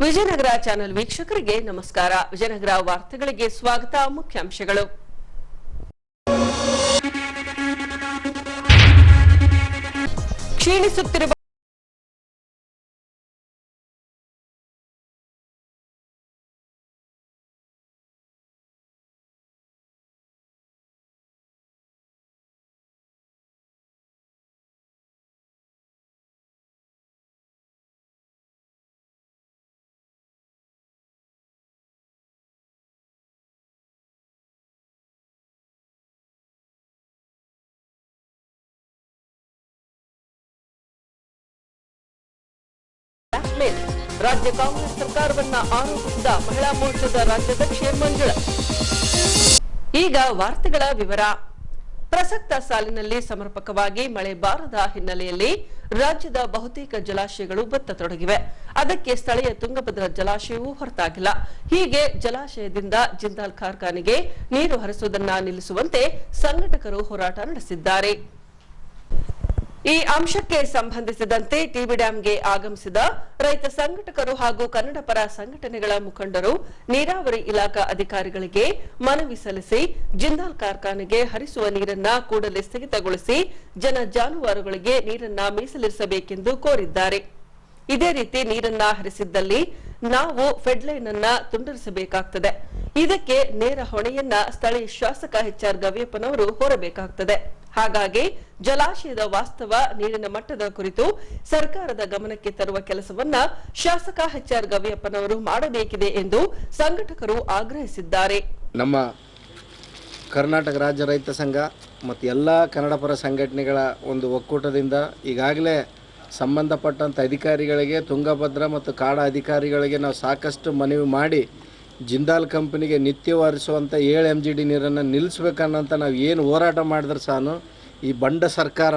Vijayanagara channel ವೀಕ್ಷಕರಿಗೆ ನಮಸ್ಕಾರ. ವಿಜಯನಗರ ವಾರ್ತೆಗಳಿಗೆ ಸ್ವಾಗತ. ಮುಖ್ಯಾಂಶಗಳು. ಕ್ಷೀಣಿಸುತ್ತಿರುವ ರಾಜ್ಯ ಕಾಂಗ್ರೆಸ್ ಸರ್ಕಾರವನ್ನ ಆರೋಪಿಸಿದ ಮಹಿಳಾ ಮೋರ್ಚಾದ ರಾಜ್ಯಾಧ್ಯಕ್ಷೆ ಮಂಜುಳಾ. ಈಗ ವಾರ್ತೆಗಳ ವಿವರ. ಪ್ರಸಕ್ತ ಸಾಲಿನಲ್ಲಿ ಸಮರ್ಪಕವಾಗಿ ಮಳೆ ಬಾರದ ಹಿನ್ನೆಲೆಯಲ್ಲಿ ರಾಜ್ಯದ ಬಹುತೇಕ ಜಲಾಶಯಗಳು ಬತ್ತತೊಡಗಿವೆ. ಅದಕ್ಕೆ ಸ್ಥಳೀಯ ತುಂಗಭದ್ರಾ ಜಲಾಶಯವೂ ಹೊರತಾಗಿಲ್ಲ. ಹೀಗೆ ಜಲಾಶಯದಿಂದ ಜಿಂದಾಲ್ ಕಾರ್ಖಾನೆಗೆ ನೀರು ಹರಿಸುವುದನ್ನು ನಿಲ್ಲಿಸುವಂತೆ ಸಂಘಟಕರು ಹೋರಾಟ ನಡೆಸಿದ್ದಾರೆ. ಈ ಅಂಶಕ್ಕೆ ಸಂಬಂಧಿಸಿದಂತೆ ಟಿಬಿ ಡ್ಯಾಂಗೆ ಆಗಮಿಸಿದ ರೈತ ಸಂಘಟಕರು ಹಾಗೂ ಕನ್ನಡ ಪರ ಸಂಘಟನೆಗಳ ಮುಖಂಡರು ನೀರಾವರಿ ಇಲಾಖಾ ಅಧಿಕಾರಿಗಳಿಗೆ ಮನವಿ ಸಲ್ಲಿಸಿ ಜಿಂದಾಲ್ ಕಾರ್ಖಾನೆಗೆ ಹರಿಸುವ ನೀರನ್ನ ಕೂಡಲೇ ಸ್ಥಗಿತಗೊಳಿಸಿ ಜನ ಜಾನುವಾರುಗಳಿಗೆ ನೀರನ್ನ ಮೀಸಲಿರಿಸಬೇಕೆಂದು ಕೋರಿದ್ದಾರೆ. ಇದೇ ರೀತಿ ನೀರನ್ನ ಹರಿಸಿದ್ದಲ್ಲಿ ನಾವು ಫೆಡ್ಲೈನ್ ಅನ್ನ ತುಂಡರಿಸಬೇಕಾಗುತ್ತದೆ. ಇದಕ್ಕೆ ನೇರ ಹೊಣೆಯನ್ನ ಸ್ಥಳೀಯ ಶಾಸಕ ಎಚ್ಆರ್ ಗವಿಯಪ್ಪನವರು ಹೊರಬೇಕಾಗುತ್ತದೆ. ಹಾಗಾಗಿ ಜಲಾಶಯದ ವಾಸ್ತವ ನೀರಿನ ಮಟ್ಟದ ಕುರಿತು ಸರ್ಕಾರದ ಗಮನಕ್ಕೆ ತರುವ ಕೆಲಸವನ್ನ ಶಾಸಕ ಎಚ್ಆರ್ ಗವಿಯಪ್ಪನವರು ಮಾಡಬೇಕಿದೆ ಎಂದು ಸಂಘಟಕರು ಆಗ್ರಹಿಸಿದ್ದಾರೆ. ನಮ್ಮ ಕರ್ನಾಟಕ ರಾಜ್ಯ ರೈತ ಸಂಘ ಮತ್ತು ಎಲ್ಲ ಕನ್ನಡ ಪರ ಸಂಘಟನೆಗಳ ಒಂದು ಒಕ್ಕೂಟದಿಂದ ಈಗಾಗಲೇ ಸಂಬಂಧಪಟ್ಟಂಥ ಅಧಿಕಾರಿಗಳಿಗೆ, ತುಂಗಭದ್ರಾ ಮತ್ತು ಕಾಡಾ ಅಧಿಕಾರಿಗಳಿಗೆ ನಾವು ಸಾಕಷ್ಟು ಮನವಿ ಮಾಡಿ ಜಿಂದಾಲ್ ಕಂಪನಿಗೆ ನಿತ್ಯ ಹರಿಸುವಂಥ 7 MGD ನೀರನ್ನು ನಿಲ್ಲಿಸ್ಬೇಕನ್ನೋಂಥ ನಾವು ಏನು ಹೋರಾಟ ಮಾಡಿದ್ರೆ ಸಾನು ಈ ಬಂಡ ಸರ್ಕಾರ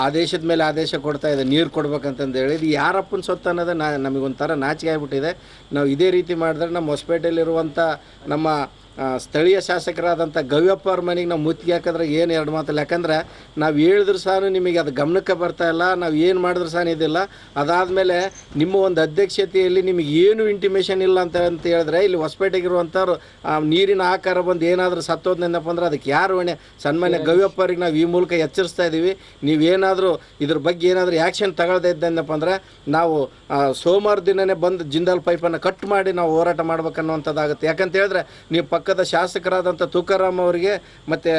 ಆದೇಶದ ಮೇಲೆ ಆದೇಶ ಕೊಡ್ತಾ ಇದೆ ನೀರು ಕೊಡ್ಬೇಕಂತಂದು ಹೇಳಿ. ಇದು ಯಾರಪ್ಪನ ಸೊತ್ತು ಅನ್ನೋದು ನಮಗೊಂಥರ ನಾಚಿಕೆ ಆಗಿಬಿಟ್ಟಿದೆ. ನಾವು ಇದೇ ರೀತಿ ಮಾಡಿದ್ರೆ ನಮ್ಮ ಹೊಸಪೇಟೆಯಲ್ಲಿರುವಂಥ ನಮ್ಮ ಸ್ಥಳೀಯ ಶಾಸಕರಾದಂಥ ಗವ್ಯಪ್ಪ ಅವ್ರ ಮನೆಗೆ ನಾವು ಮುತ್ತಿಗೆ ಹಾಕಿದ್ರೆ ಏನು ಎರಡು ಮಾತಲ್ಲ. ಯಾಕಂದ್ರೆ ನಾವು ಹೇಳಿದ್ರು ಸಹ ನಿಮಗೆ ಅದು ಗಮನಕ್ಕೆ ಬರ್ತಾ ಇಲ್ಲ, ನಾವು ಏನು ಮಾಡಿದ್ರು ಸಹ ಇದಿಲ್ಲ. ಅದಾದಮೇಲೆ ನಿಮ್ಮ ಒಂದು ಅಧ್ಯಕ್ಷತೆಯಲ್ಲಿ ನಿಮಗೆ ಏನು ಇಂಟಿಮೇಷನ್ ಇಲ್ಲ ಅಂತ ಹೇಳಿದ್ರೆ ಇಲ್ಲಿ ಹೊಸಪೇಟೆಗಿರುವಂಥವ್ರು ನೀರಿನ ಆಕಾರ ಬಂದು ಏನಾದರೂ ಸತ್ತೋದ್ನೆಂದಪ್ಪ ಅಂದ್ರೆ ಅದಕ್ಕೆ ಯಾರು ಹೊಣೆ? ಸನ್ಮಾನ್ಯ ಗವ್ಯಪ್ಪ ಅವ್ರಿಗೆ ನಾವು ಈ ಮೂಲಕ ಎಚ್ಚರಿಸ್ತಾ ಇದ್ದೀವಿ. ನೀವೇನಾದರೂ ಇದ್ರ ಬಗ್ಗೆ ಏನಾದರೂ ಆ್ಯಕ್ಷನ್ ತಗೊಳ್ಳದೇ ಇದ್ದೆಂದಪ್ಪ ಅಂದ್ರೆ ನಾವು ಸೋಮವಾರ ದಿನವೇ ಬಂದು ಜಿಂದಾಲ್ ಪೈಪನ್ನು ಕಟ್ ಮಾಡಿ ನಾವು ಹೋರಾಟ ಮಾಡ್ಬೇಕನ್ನುವಂಥದ್ದಾಗುತ್ತೆ. ಯಾಕಂತ ಹೇಳಿದ್ರೆ ನೀವು ಪಕ್ಕದ ಶಾಸಕರಾದಂಥ ತುಕಾರಾಮ್ ಅವರಿಗೆ ಮತ್ತು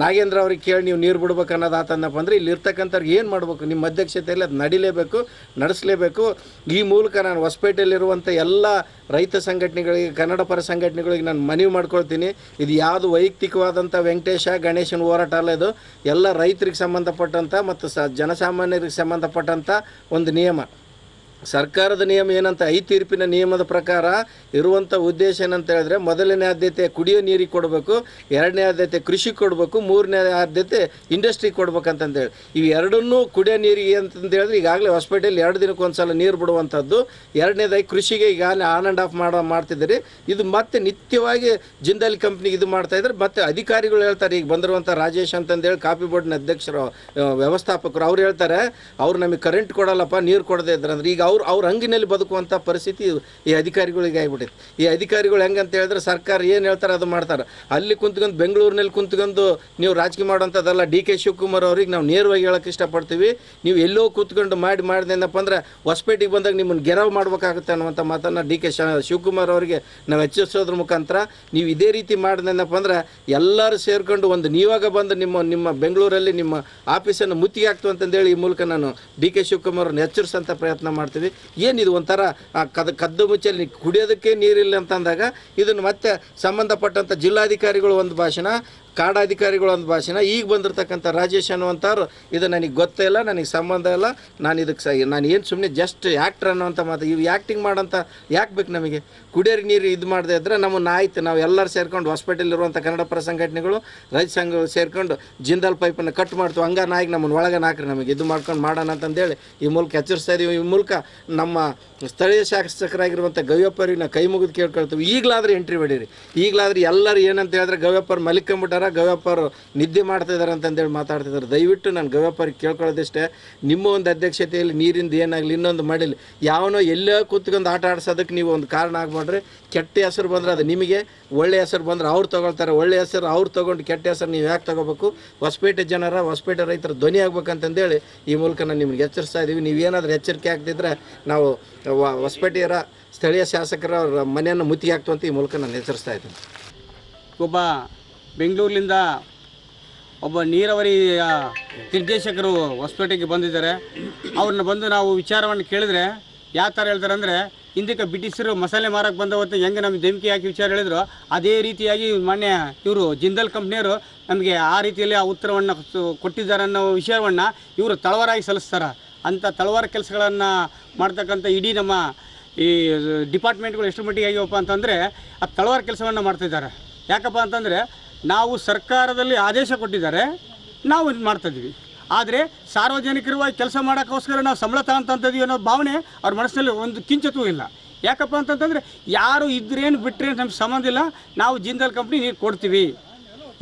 ನಾಗೇಂದ್ರ ಅವ್ರಿಗೆ ಕೇಳಿ ನೀವು ನೀರು ಬಿಡ್ಬೇಕು ಅನ್ನೋದು ಆತಂದಪ್ಪ ಅಂದರೆ ಇಲ್ಲಿ ಇರ್ತಕ್ಕಂಥವ್ರಿಗೆ ಏನು ಮಾಡಬೇಕು? ನಿಮ್ಮ ಅಧ್ಯಕ್ಷತೆಯಲ್ಲಿ ಅದು ನಡಿಲೇಬೇಕು, ನಡೆಸಲೇಬೇಕು. ಈ ಮೂಲಕ ನಾನು ಹೊಸಪೇಟೆಯಲ್ಲಿರುವಂಥ ಎಲ್ಲ ರೈತ ಸಂಘಟನೆಗಳಿಗೆ, ಕನ್ನಡ ಪರ ಸಂಘಟನೆಗಳಿಗೆ ನಾನು ಮನವಿ ಮಾಡ್ಕೊಳ್ತೀನಿ. ಇದು ಯಾವುದು ವೈಯಕ್ತಿಕವಾದಂಥ ವೆಂಕಟೇಶ ಗಣೇಶನ ಹೋರಾಟ ಅಲ್ಲ. ಇದು ಎಲ್ಲ ರೈತರಿಗೆ ಸಂಬಂಧಪಟ್ಟಂಥ ಮತ್ತು ಜನಸಾಮಾನ್ಯರಿಗೆ ಸಂಬಂಧಪಟ್ಟಂಥ ಒಂದು ನಿಯಮ. ಸರ್ಕಾರದ ನಿಯಮ ಏನಂತ ಈ ತೀರ್ಪಿನ ನಿಯಮದ ಪ್ರಕಾರ ಇರುವಂಥ ಉದ್ದೇಶ ಏನಂತ ಹೇಳಿದ್ರೆ ಮೊದಲನೇ ಆದ್ಯತೆ ಕುಡಿಯೋ ನೀರಿಗೆ ಕೊಡಬೇಕು, ಎರಡನೇ ಆದ್ಯತೆ ಕೃಷಿ ಕೊಡಬೇಕು, ಮೂರನೇ ಆದ್ಯತೆ ಇಂಡಸ್ಟ್ರಿಗೆ ಕೊಡ್ಬೇಕಂತಂದೇಳಿ. ಇವು ಎರಡನ್ನೂ ಕುಡಿಯೋ ನೀರಿಗೆ ಅಂತಂದು ಹೇಳಿದ್ರೆ ಈಗಾಗಲೇ ಹೊಸಪೇಟೆಯಲ್ಲಿ 2 ದಿನಕ್ಕೆ ಒಂದು ಸಲ ನೀರು ಬಿಡುವಂಥದ್ದು. ಎರಡನೇದಾಗಿ ಕೃಷಿಗೆ ಈಗಾಗಲೇ ಆನ್ ಆ್ಯಂಡ್ ಆಫ್ ಮಾಡ್ತಿದ್ದೀರಿ. ಇದು ಮತ್ತೆ ನಿತ್ಯವಾಗಿ ಜಿಂದಾಲ್ ಕಂಪ್ನಿಗೆ ಇದು ಮಾಡ್ತಾಯಿದ್ದಾರೆ. ಮತ್ತು ಅಧಿಕಾರಿಗಳು ಹೇಳ್ತಾರೆ, ಈಗ ಬಂದಿರುವಂಥ ರಾಜೇಶ್ ಅಂತಂದೇಳಿ ಕಾಫಿ ಬೋರ್ಡ್ನ ಅಧ್ಯಕ್ಷರು ವ್ಯವಸ್ಥಾಪಕರು ಅವ್ರು ಹೇಳ್ತಾರೆ, ಅವ್ರು ನಮಗೆ ಕರೆಂಟ್ ಕೊಡಲ್ಲಪ್ಪ ನೀರು ಕೊಡದೇ ಇದ್ರೆ ಅಂದ್ರೆ ಈಗ ಅವ್ರ ಹಂಗಿನಲ್ಲಿ ಬದುಕುವಂಥ ಪರಿಸ್ಥಿತಿ ಈ ಅಧಿಕಾರಿಗಳಿಗೆ ಆಗಿಬಿಟ್ಟಿದೆ. ಈ ಅಧಿಕಾರಿಗಳು ಹೆಂಗಂತ ಹೇಳಿದ್ರೆ ಸರ್ಕಾರ ಏನು ಹೇಳ್ತಾರೆ ಅದು ಮಾಡ್ತಾರೆ. ಅಲ್ಲಿ ಕುಂತ್ಕೊಂಡು ಬೆಂಗಳೂರಿನಲ್ಲಿ ಕುಂತ್ಕೊಂಡು ನೀವು ರಾಜಕೀಯ ಮಾಡೋಂಥದ್ದಲ್ಲ. ಡಿ ಕೆ ಶಿವಕುಮಾರ್ ಅವ್ರಿಗೆ ನಾವು ನೇರವಾಗಿ ಹೇಳೋಕ್ಕೆ ಇಷ್ಟಪಡ್ತೀವಿ. ನೀವು ಎಲ್ಲೋ ಕೂತ್ಕೊಂಡು ಮಾಡಿದೆನಪ್ಪ ಅಂದರೆ ಹೊಸಪೇಟೆಗೆ ಬಂದಾಗ ನಿಮ್ಮನ್ನು ಗೆರವು ಮಾಡಬೇಕಾಗುತ್ತೆ ಅನ್ನುವಂಥ ಮಾತನ್ನು ಡಿ ಕೆ ಶಿವಕುಮಾರ್ ಅವರಿಗೆ ನಾವು ಎಚ್ಚರಿಸೋದ್ರ ಮುಖಾಂತರ ನೀವು ಇದೇ ರೀತಿ ಮಾಡಿದೆನಪ್ಪ ಅಂದ್ರೆ ಎಲ್ಲರೂ ಸೇರಿಕೊಂಡು ಒಂದು ನೀವಾಗ ಬಂದು ನಿಮ್ಮ ಬೆಂಗಳೂರಲ್ಲಿ ನಿಮ್ಮ ಆಫೀಸನ್ನು ಮುತ್ತಿಗೆ ಆಗ್ತು ಅಂತಂದೇಳಿ ಈ ಮೂಲಕ ನಾನು ಡಿ ಕೆ ಶಿವಕುಮಾರ್ ಅವ್ರನ್ನ ಎಚ್ಚರಿಸೋಂಥ ಪ್ರಯತ್ನ ಮಾಡ್ತೀವಿ. ಏನಿದು ಒಂಥರ ಕದ್ದು ಮುಚ್ಚಲ್ಲಿ ಕುಡಿಯೋದಕ್ಕೆ ನೀರಿಲ್ಲ ಅಂತಂದಾಗ ಇದನ್ನು ಮತ್ತೆ ಸಂಬಂಧಪಟ್ಟಂಥ ಜಿಲ್ಲಾಧಿಕಾರಿಗಳು ಒಂದು ಭಾಷಣ, ಕಾಡಾಧಿಕಾರಿಗಳು ಒಂದು ಭಾಷಣ, ಈಗ ಬಂದಿರತಕ್ಕಂಥ ರಾಜೇಶ್ ಅನ್ನುವಂಥವ್ರು ಇದು ನನಗೆ ಗೊತ್ತೇ ಇಲ್ಲ, ನನಗೆ ಸಂಬಂಧ ಇಲ್ಲ, ನಾನು ಏನು ಸುಮ್ಮನೆ ಜಸ್ಟ್ ಆ್ಯಕ್ಟ್ರ್ ಅನ್ನೋಂಥ ಮಾತು. ಇವು ಆ್ಯಕ್ಟಿಂಗ್ ಮಾಡೋಂಥ ಯಾಕೆ ಬೇಕು ನಮಗೆ? ಕುಡಿಯೋರಿಗೆ ನೀರು ಇದು ಮಾಡದೇ ಇದ್ದರೆ ನಮ್ಮನ್ನು ಆಯ್ತು ನಾವು ಎಲ್ಲರೂ ಸೇರ್ಕೊಂಡು ಹೊಸಪೇಟೆಯಲ್ಲಿರುವಂಥ ಕನ್ನಡ ಪರ ಸಂಘಟನೆಗಳು ರೈತ ಸಂಘಗಳು ಸೇರ್ಕೊಂಡು ಜಿಂದಾಲ್ ಪೈಪನ್ನು ಕಟ್ ಮಾಡ್ತೀವಿ. ಹಂಗ ನಾಯಿಗೆ ನಮ್ಮನ್ನು ಒಳಗೆ ನಾಕ್ರಿ ನಮಗೆ ಇದು ಮಾಡ್ಕೊಂಡು ಮಾಡೋಣ ಅಂತಂದೇಳಿ ಈ ಮೂಲಕ ಎಚ್ಚರಿಸ್ತಾ ಇದ್ದೀವಿ. ಈ ಮೂಲಕ ನಮ್ಮ ಸ್ಥಳೀಯ ಶಾಸಕರಾಗಿರುವಂಥ ಗವ್ಯಪ್ಪರಿಗೆ ನಾವು ಕೈ ಮುಗಿದು ಕೇಳ್ಕೊಳ್ತೀವಿ, ಈಗಲಾದ್ರೆ ಎಂಟ್ರಿ ಹೊಡೀರಿ. ಈಗಲಾದ್ರೆ ಎಲ್ಲರೂ ಏನಂತ ಹೇಳಿದ್ರೆ ಗವ್ಯಪ್ಪರು ಮಲಿಕೊಂಬಿಟ್ಟಾರ, ಜನರ ಗವ್ಯಪ್ಪ ಅವರು ನಿದ್ದೆ ಮಾಡ್ತಾ ಇದ್ದಾರೆ ಅಂತಂದೇಳಿ ಮಾತಾಡ್ತಿದ್ದಾರೆ. ದಯವಿಟ್ಟು ನಾನು ಗವ್ಯಪ್ಪ ಅವ್ರಿಗೆ ಕೇಳ್ಕೊಳ್ಳೋದಿಷ್ಟೇ, ನಿಮ್ಮ ಒಂದು ಅಧ್ಯಕ್ಷತೆಯಲ್ಲಿ ನೀರಿಂದ ಏನಾಗಲಿ ಇನ್ನೊಂದು ಮಾಡಿಲ್ಲ, ಯಾವನೋ ಎಲ್ಲೋ ಕೂತ್ಕೊಂಡು ಆಟ ಆಡ್ಸೋದಕ್ಕೆ ನೀವು ಒಂದು ಕಾರಣ ಆಗ್ಬೇಡ್ರಿ. ಕೆಟ್ಟ ಹೆಸರು ಬಂದರೆ ಅದು ನಿಮಗೆ, ಒಳ್ಳೆ ಹೆಸರು ಬಂದರೆ ಅವ್ರು ತೊಗೊಳ್ತಾರೆ. ಒಳ್ಳೆ ಹೆಸರು ಅವ್ರು ತೊಗೊಂಡು ಕೆಟ್ಟ ಹೆಸರು ನೀವು ಯಾಕೆ ತೊಗೋಬೇಕು? ಹೊಸಪೇಟೆ ಜನರ, ಹೊಸಪೇಟೆ ರೈತರ ಧ್ವನಿ ಆಗ್ಬೇಕಂತಂದೇಳಿ ಈ ಮೂಲಕ ನಾನು ನಿಮ್ಗೆ ಎಚ್ಚರಿಸ್ತಾ ಇದ್ದೀವಿ. ನೀವೇನಾದರೂ ಎಚ್ಚರಿಕೆ ಆಗ್ತಿದ್ರೆ ನಾವು ಹೊಸಪೇಟೆಯರ ಸ್ಥಳೀಯ ಶಾಸಕರ ಮನೆಯನ್ನು ಮುತ್ತಿಗೆ ಹಾಕ್ತು ಅಂತ ಈ ಮೂಲಕ ನಾನು ಎಚ್ಚರಿಸ್ತಾ ಇದ್ದೀನಿ. ಒಬ್ಬ ಬೆಂಗಳೂರಿನಿಂದ ಒಬ್ಬ ನೀರಾವರಿಯ ನಿರ್ದೇಶಕರು ಹೊಸಪೇಟೆಗೆ ಬಂದಿದ್ದಾರೆ. ಅವ್ರನ್ನ ಬಂದು ನಾವು ವಿಚಾರವನ್ನು ಕೇಳಿದ್ರೆ ಯಾವ ಥರ ಹೇಳ್ತಾರೆ ಅಂದರೆ, ಹಿಂದಕ್ಕೆ ಬ್ರಿಟಿಷರು ಮಸಾಲೆ ಮಾರಕ್ಕೆ ಬಂದವತ್ತು ಹೆಂಗೆ ನಮಗೆ ಧಮಕಿ ಹಾಕಿ ವಿಚಾರ ಹೇಳಿದ್ರು, ಅದೇ ರೀತಿಯಾಗಿ ಮಾನ್ಯ ಇವರು ಜಿಂದಾಲ್ ಕಂಪ್ನಿಯವರು ನಮಗೆ ಆ ರೀತಿಯಲ್ಲಿ ಆ ಉತ್ತರವನ್ನು ಕೊಟ್ಟಿದ್ದಾರೆ ಅನ್ನೋ ವಿಷಯವನ್ನು ಇವರು ತಳವಾರಾಗಿ ಸಲ್ಲಿಸ್ತಾರೆ. ಅಂಥ ತಳವಾರ ಕೆಲಸಗಳನ್ನು ಮಾಡ್ತಕ್ಕಂಥ ಇಡೀ ನಮ್ಮ ಈ ಡಿಪಾರ್ಟ್ಮೆಂಟ್ಗಳು ಎಷ್ಟು ಮಟ್ಟಿಗೆ ಆಗಿವಪ್ಪ ಅಂತಂದರೆ ಆ ತಳವಾರ ಕೆಲಸವನ್ನು ಮಾಡ್ತಿದ್ದಾರೆ. ಯಾಕಪ್ಪ ಅಂತಂದರೆ ನಾವು ಸರ್ಕಾರದಲ್ಲಿ ಆದೇಶ ಕೊಟ್ಟಿದ್ದಾರೆ, ನಾವು ಇದು ಮಾಡ್ತಾಯಿದ್ವಿ. ಆದರೆ ಸಾರ್ವಜನಿಕರವಾಗಿ ಕೆಲಸ ಮಾಡೋಕ್ಕೋಸ್ಕರ ನಾವು ಸಂಬಳ ತಗೊಂತಂಥದ್ದೀವಿ ಅನ್ನೋ ಭಾವನೆ ಅವ್ರ ಮನಸ್ಸಿನಲ್ಲಿ ಒಂದು ಕಿಂಚಿತೂ ಇಲ್ಲ. ಯಾಕಪ್ಪ ಅಂತಂತಂದರೆ ಯಾರು ಇದ್ರೇನು ಬಿಟ್ಟರೆ ನಮ್ಗೆ ಸಂಬಂಧ ಇಲ್ಲ, ನಾವು ಜಿಂದಾಲ್ ಕಂಪ್ನಿ ನೀರು ಕೊಡ್ತೀವಿ,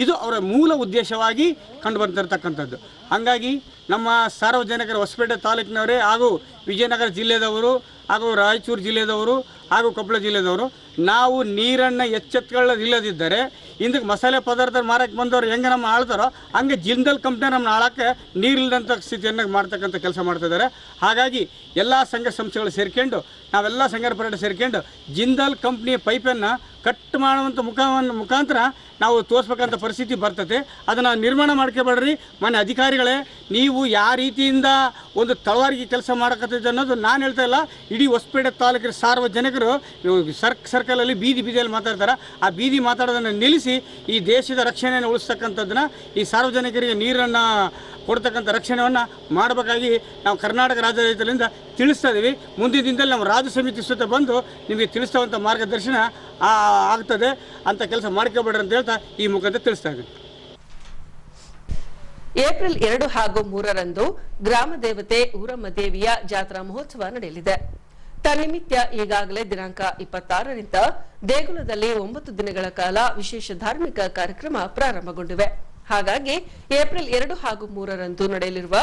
ಇದು ಅವರ ಮೂಲ ಉದ್ದೇಶವಾಗಿ ಕಂಡು ಬರ್ತಿರ್ತಕ್ಕಂಥದ್ದು. ಹಾಗಾಗಿ ನಮ್ಮ ಸಾರ್ವಜನಿಕರ ಹೊಸಪೇಟೆ ತಾಲೂಕಿನವರೇ ಹಾಗೂ ವಿಜಯನಗರ ಜಿಲ್ಲೆದವರು ಹಾಗೂ ರಾಯಚೂರು ಜಿಲ್ಲೆದವರು ಹಾಗೂ ಕೊಪ್ಪಳ ಜಿಲ್ಲೆದವರು ನಾವು ನೀರನ್ನು ಎಚ್ಚೆತ್ತುಕೊಳ್ಳದಿಲ್ಲದಿದ್ದರೆ ಇಂದಕ್ಕೆ ಮಸಾಲೆ ಪದಾರ್ಥ ಮಾರಕ್ಕೆ ಬಂದವರು ಹೆಂಗೆ ನಮ್ಮ ಆಳ್ತಾರೋ ಹಂಗೆ ಜಿಂದಾಲ್ ಕಂಪ್ನಿ ನಮ್ಮನ್ನ ಆಳಕ್ಕೆ ನೀರಿಲ್ಲದಂಥ ಸ್ಥಿತಿಯನ್ನು ಮಾಡ್ತಕ್ಕಂಥ ಕೆಲಸ ಮಾಡ್ತಿದ್ದಾರೆ. ಹಾಗಾಗಿ ಎಲ್ಲ ಸಂಘ ಸಂಸ್ಥೆಗಳು ಸೇರ್ಕೊಂಡು ನಾವೆಲ್ಲ ಸಂಘ ಪರೇಡ್ ಸೇರ್ಕೊಂಡು ಜಿಂದಾಲ್ ಕಂಪ್ನಿಯ ಪೈಪನ್ನು ಕಟ್ ಮಾಡುವಂಥ ಮುಖಾಂತರ ನಾವು ತೋರಿಸ್ಬೇಕಂತ ಪರಿಸ್ಥಿತಿ ಬರ್ತದೆ. ಅದನ್ನು ನಿರ್ಮಾಣ ಮಾಡ್ಕೋಬೇಡ್ರಿ ಮನೆ ಅಧಿಕಾರಿಗಳೇ, ನೀವು ಯಾವ ರೀತಿಯಿಂದ ಒಂದು ತಳವಾರಿಗೆ ಕೆಲಸ ಮಾಡಕತ್ತಿದ್ದೆ ಅನ್ನೋದು ನಾನು ಹೇಳ್ತಾ ಇಲ್ಲ. ಇಡೀ ಹೊಸಪೇಟೆ ತಾಲೂಕಿನ ಸಾರ್ವಜನಿಕರು ಸರ್ಕಲಲ್ಲಿ ಬೀದಿಯಲ್ಲಿ ಮಾತಾಡ್ತಾರೆ. ಆ ಬೀದಿ ಮಾತಾಡೋದನ್ನು ನಿಲ್ಲಿಸಿ ಈ ದೇಶದ ರಕ್ಷಣೆಯನ್ನು ಉಳಿಸ್ತಕ್ಕಂಥದ್ದನ್ನು, ಈ ಸಾರ್ವಜನಿಕರಿಗೆ ನೀರನ್ನು ಕೊಡ್ತಕ್ಕಂಥ ರಕ್ಷಣೆಯನ್ನು ಮಾಡಬೇಕಾಗಿ ನಾವು ಕರ್ನಾಟಕ ರಾಜ್ಯ ರೈತರಿಂದ ತಿಳಿಸ್ತಾ ಇದ್ದೀವಿ. ಮುಂದಿನ ದಿನದಲ್ಲಿ ನಾವು ರಾಜ್ಯ ಸಮಿತಿ ಸುತ್ತ ಬಂದು ನಿಮಗೆ ತಿಳಿಸ್ತವಂಥ ಮಾರ್ಗದರ್ಶನ ಆಗ್ತದೆ ಅಂತ ಕೆಲಸ ಮಾಡ್ಕೋಬೇಡ್ರಿ ಅಂತ ಹೇಳ್ತಾ ಈ ಮುಖಾಂತರ ತಿಳಿಸ್ತಾ ಇದ್ದೀನಿ. ಏಪ್ರಿಲ್ 2 ಹಾಗೂ 3ರಂದು ಗ್ರಾಮ ದೇವತೆ ಊರಮ್ಮ ದೇವಿಯ ಜಾತ್ರಾ ಮಹೋತ್ಸವ ನಡೆಯಲಿದೆ. ತನ್ನಿಮಿತ್ತ ಈಗಾಗಲೇ ದಿನಾಂಕ 26ರಿಂದ ದೇಗುಲದಲ್ಲಿ 9 ದಿನಗಳ ಕಾಲ ವಿಶೇಷ ಧಾರ್ಮಿಕ ಕಾರ್ಯಕ್ರಮ ಪ್ರಾರಂಭಗೊಂಡಿವೆ. ಹಾಗಾಗಿ ಏಪ್ರಿಲ್ 2 ಹಾಗೂ 3ರಂದು ನಡೆಯಲಿರುವ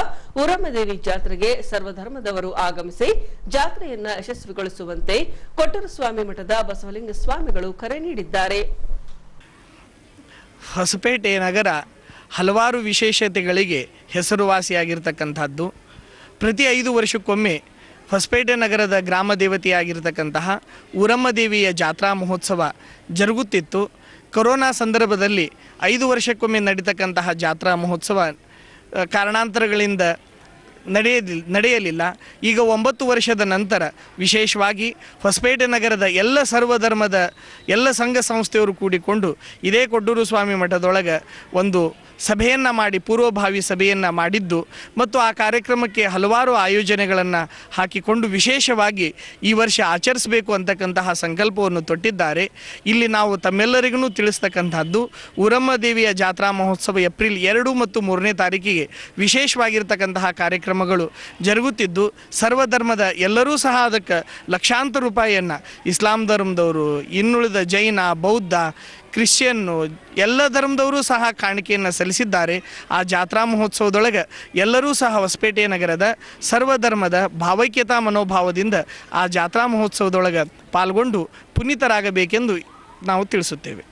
ಊರಮ್ಮ ದೇವಿ ಜಾತ್ರೆಗೆ ಸರ್ವಧರ್ಮದವರು ಆಗಮಿಸಿ ಜಾತ್ರೆಯನ್ನ ಯಶಸ್ವಿಗೊಳಿಸುವಂತೆ ಕೊಟ್ಟೂರು ಸ್ವಾಮಿ ಮಠದ ಬಸವಲಿಂಗ ಸ್ವಾಮಿಗಳು ಕರೆ ನೀಡಿದ್ದಾರೆ. ಹೊಸಪೇಟೆ ನಗರ ಹಲವಾರು ವಿಶೇಷತೆಗಳಿಗೆ ಹೆಸರುವಾಸಿಯಾಗಿರ್ತಕ್ಕಂಥದ್ದು. ಪ್ರತಿ 5 ವರ್ಷಕ್ಕೊಮ್ಮೆ ಹೊಸಪೇಟೆ ನಗರದ ಗ್ರಾಮ ದೇವತೆಯಾಗಿರ್ತಕ್ಕಂತಹ ಊರಮ್ಮ ದೇವಿಯ ಜಾತ್ರಾ ಮಹೋತ್ಸವ ಜರುಗುತ್ತಿತ್ತು. ಕೊರೋನಾ ಸಂದರ್ಭದಲ್ಲಿ 5 ವರ್ಷಕ್ಕೊಮ್ಮೆ ನಡೀತಕ್ಕಂತಹ ಜಾತ್ರಾ ಮಹೋತ್ಸವ ಕಾರಣಾಂತರಗಳಿಂದ ನಡೆಯಲಿಲ್ಲ. ಈಗ 9 ವರ್ಷದ ನಂತರ ವಿಶೇಷವಾಗಿ ಹೊಸಪೇಟೆ ನಗರದ ಎಲ್ಲ ಸರ್ವಧರ್ಮದ ಎಲ್ಲ ಸಂಘ ಸಂಸ್ಥೆಯವರು ಕೂಡಿಕೊಂಡು ಇದೇ ಕೊಟ್ಟೂರು ಸ್ವಾಮಿ ಮಠದೊಳಗೆ ಒಂದು ಸಭೆಯನ್ನು ಮಾಡಿ ಪೂರ್ವಭಾವಿ ಸಭೆಯನ್ನು ಮಾಡಿದ್ದು ಮತ್ತು ಆ ಕಾರ್ಯಕ್ರಮಕ್ಕೆ ಹಲವಾರು ಆಯೋಜನೆಗಳನ್ನು ಹಾಕಿಕೊಂಡು ವಿಶೇಷವಾಗಿ ಈ ವರ್ಷ ಆಚರಿಸಬೇಕು ಅಂತಕ್ಕಂತಹ ಸಂಕಲ್ಪವನ್ನು ತೊಟ್ಟಿದ್ದಾರೆ. ಇಲ್ಲಿ ನಾವು ತಮ್ಮೆಲ್ಲರಿಗೂ ತಿಳಿಸ್ತಕ್ಕಂಥದ್ದು ಊರಮ್ಮ ದೇವಿಯ ಜಾತ್ರಾ ಮಹೋತ್ಸವ ಏಪ್ರಿಲ್ 2 ಮತ್ತು 3ನೇ ತಾರೀಕಿಗೆ ವಿಶೇಷವಾಗಿರ್ತಕ್ಕಂತಹ ಕಾರ್ಯಕ್ರಮಗಳು ಜರುಗುತ್ತಿದ್ದು ಸರ್ವಧರ್ಮದ ಎಲ್ಲರೂ ಸಹ ಅದಕ್ಕೆ ಲಕ್ಷಾಂತರ ರೂಪಾಯಿಯನ್ನು ಇಸ್ಲಾಂ ಧರ್ಮದವರು, ಇನ್ನುಳಿದ ಜೈನ, ಬೌದ್ಧ, ಕ್ರಿಶ್ಚಿಯನ್ನು ಎಲ್ಲ ಧರ್ಮದವರು ಸಹ ಕಾಣಿಕೆಯನ್ನು ಸಲ್ಲಿಸಿದ್ದಾರೆ. ಆ ಜಾತ್ರಾ ಮಹೋತ್ಸವದೊಳಗೆ ಎಲ್ಲರೂ ಸಹ ಹೊಸಪೇಟೆ ನಗರದ ಸರ್ವಧರ್ಮದ ಭಾವೈಕ್ಯತಾ ಮನೋಭಾವದಿಂದ ಆ ಜಾತ್ರಾ ಮಹೋತ್ಸವದೊಳಗೆ ಪಾಲ್ಗೊಂಡು ಪುನೀತರಾಗಬೇಕೆಂದು ನಾವು ತಿಳಿಸುತ್ತೇವೆ.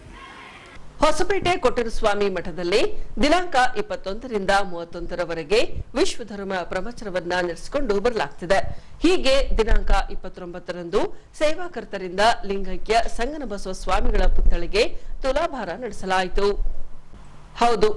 ಹೊಸಪೇಟೆ ಕೊಟ್ಟೂರು ಸ್ವಾಮಿ ಮಠದಲ್ಲಿ ದಿನಾಂಕ 21ರಿಂದ 31ರವರೆಗೆ ವಿಶ್ವಧರ್ಮ ಪ್ರವಚನವನ್ನ ನಡೆಸಿಕೊಂಡು ಬರಲಾಗ್ತಿದೆ. ಹೀಗೆ ದಿನಾಂಕ 29ರಂದು ಸೇವಾಕರ್ತರಿಂದ ಲಿಂಗೈಕ್ಯ ಸಂಗನಬಸವ ಸ್ವಾಮಿಗಳ ಪುತ್ಥಳಿಗೆ ತುಲಾಭಾರ ನಡೆಸಲಾಯಿತು. ಹೌದು,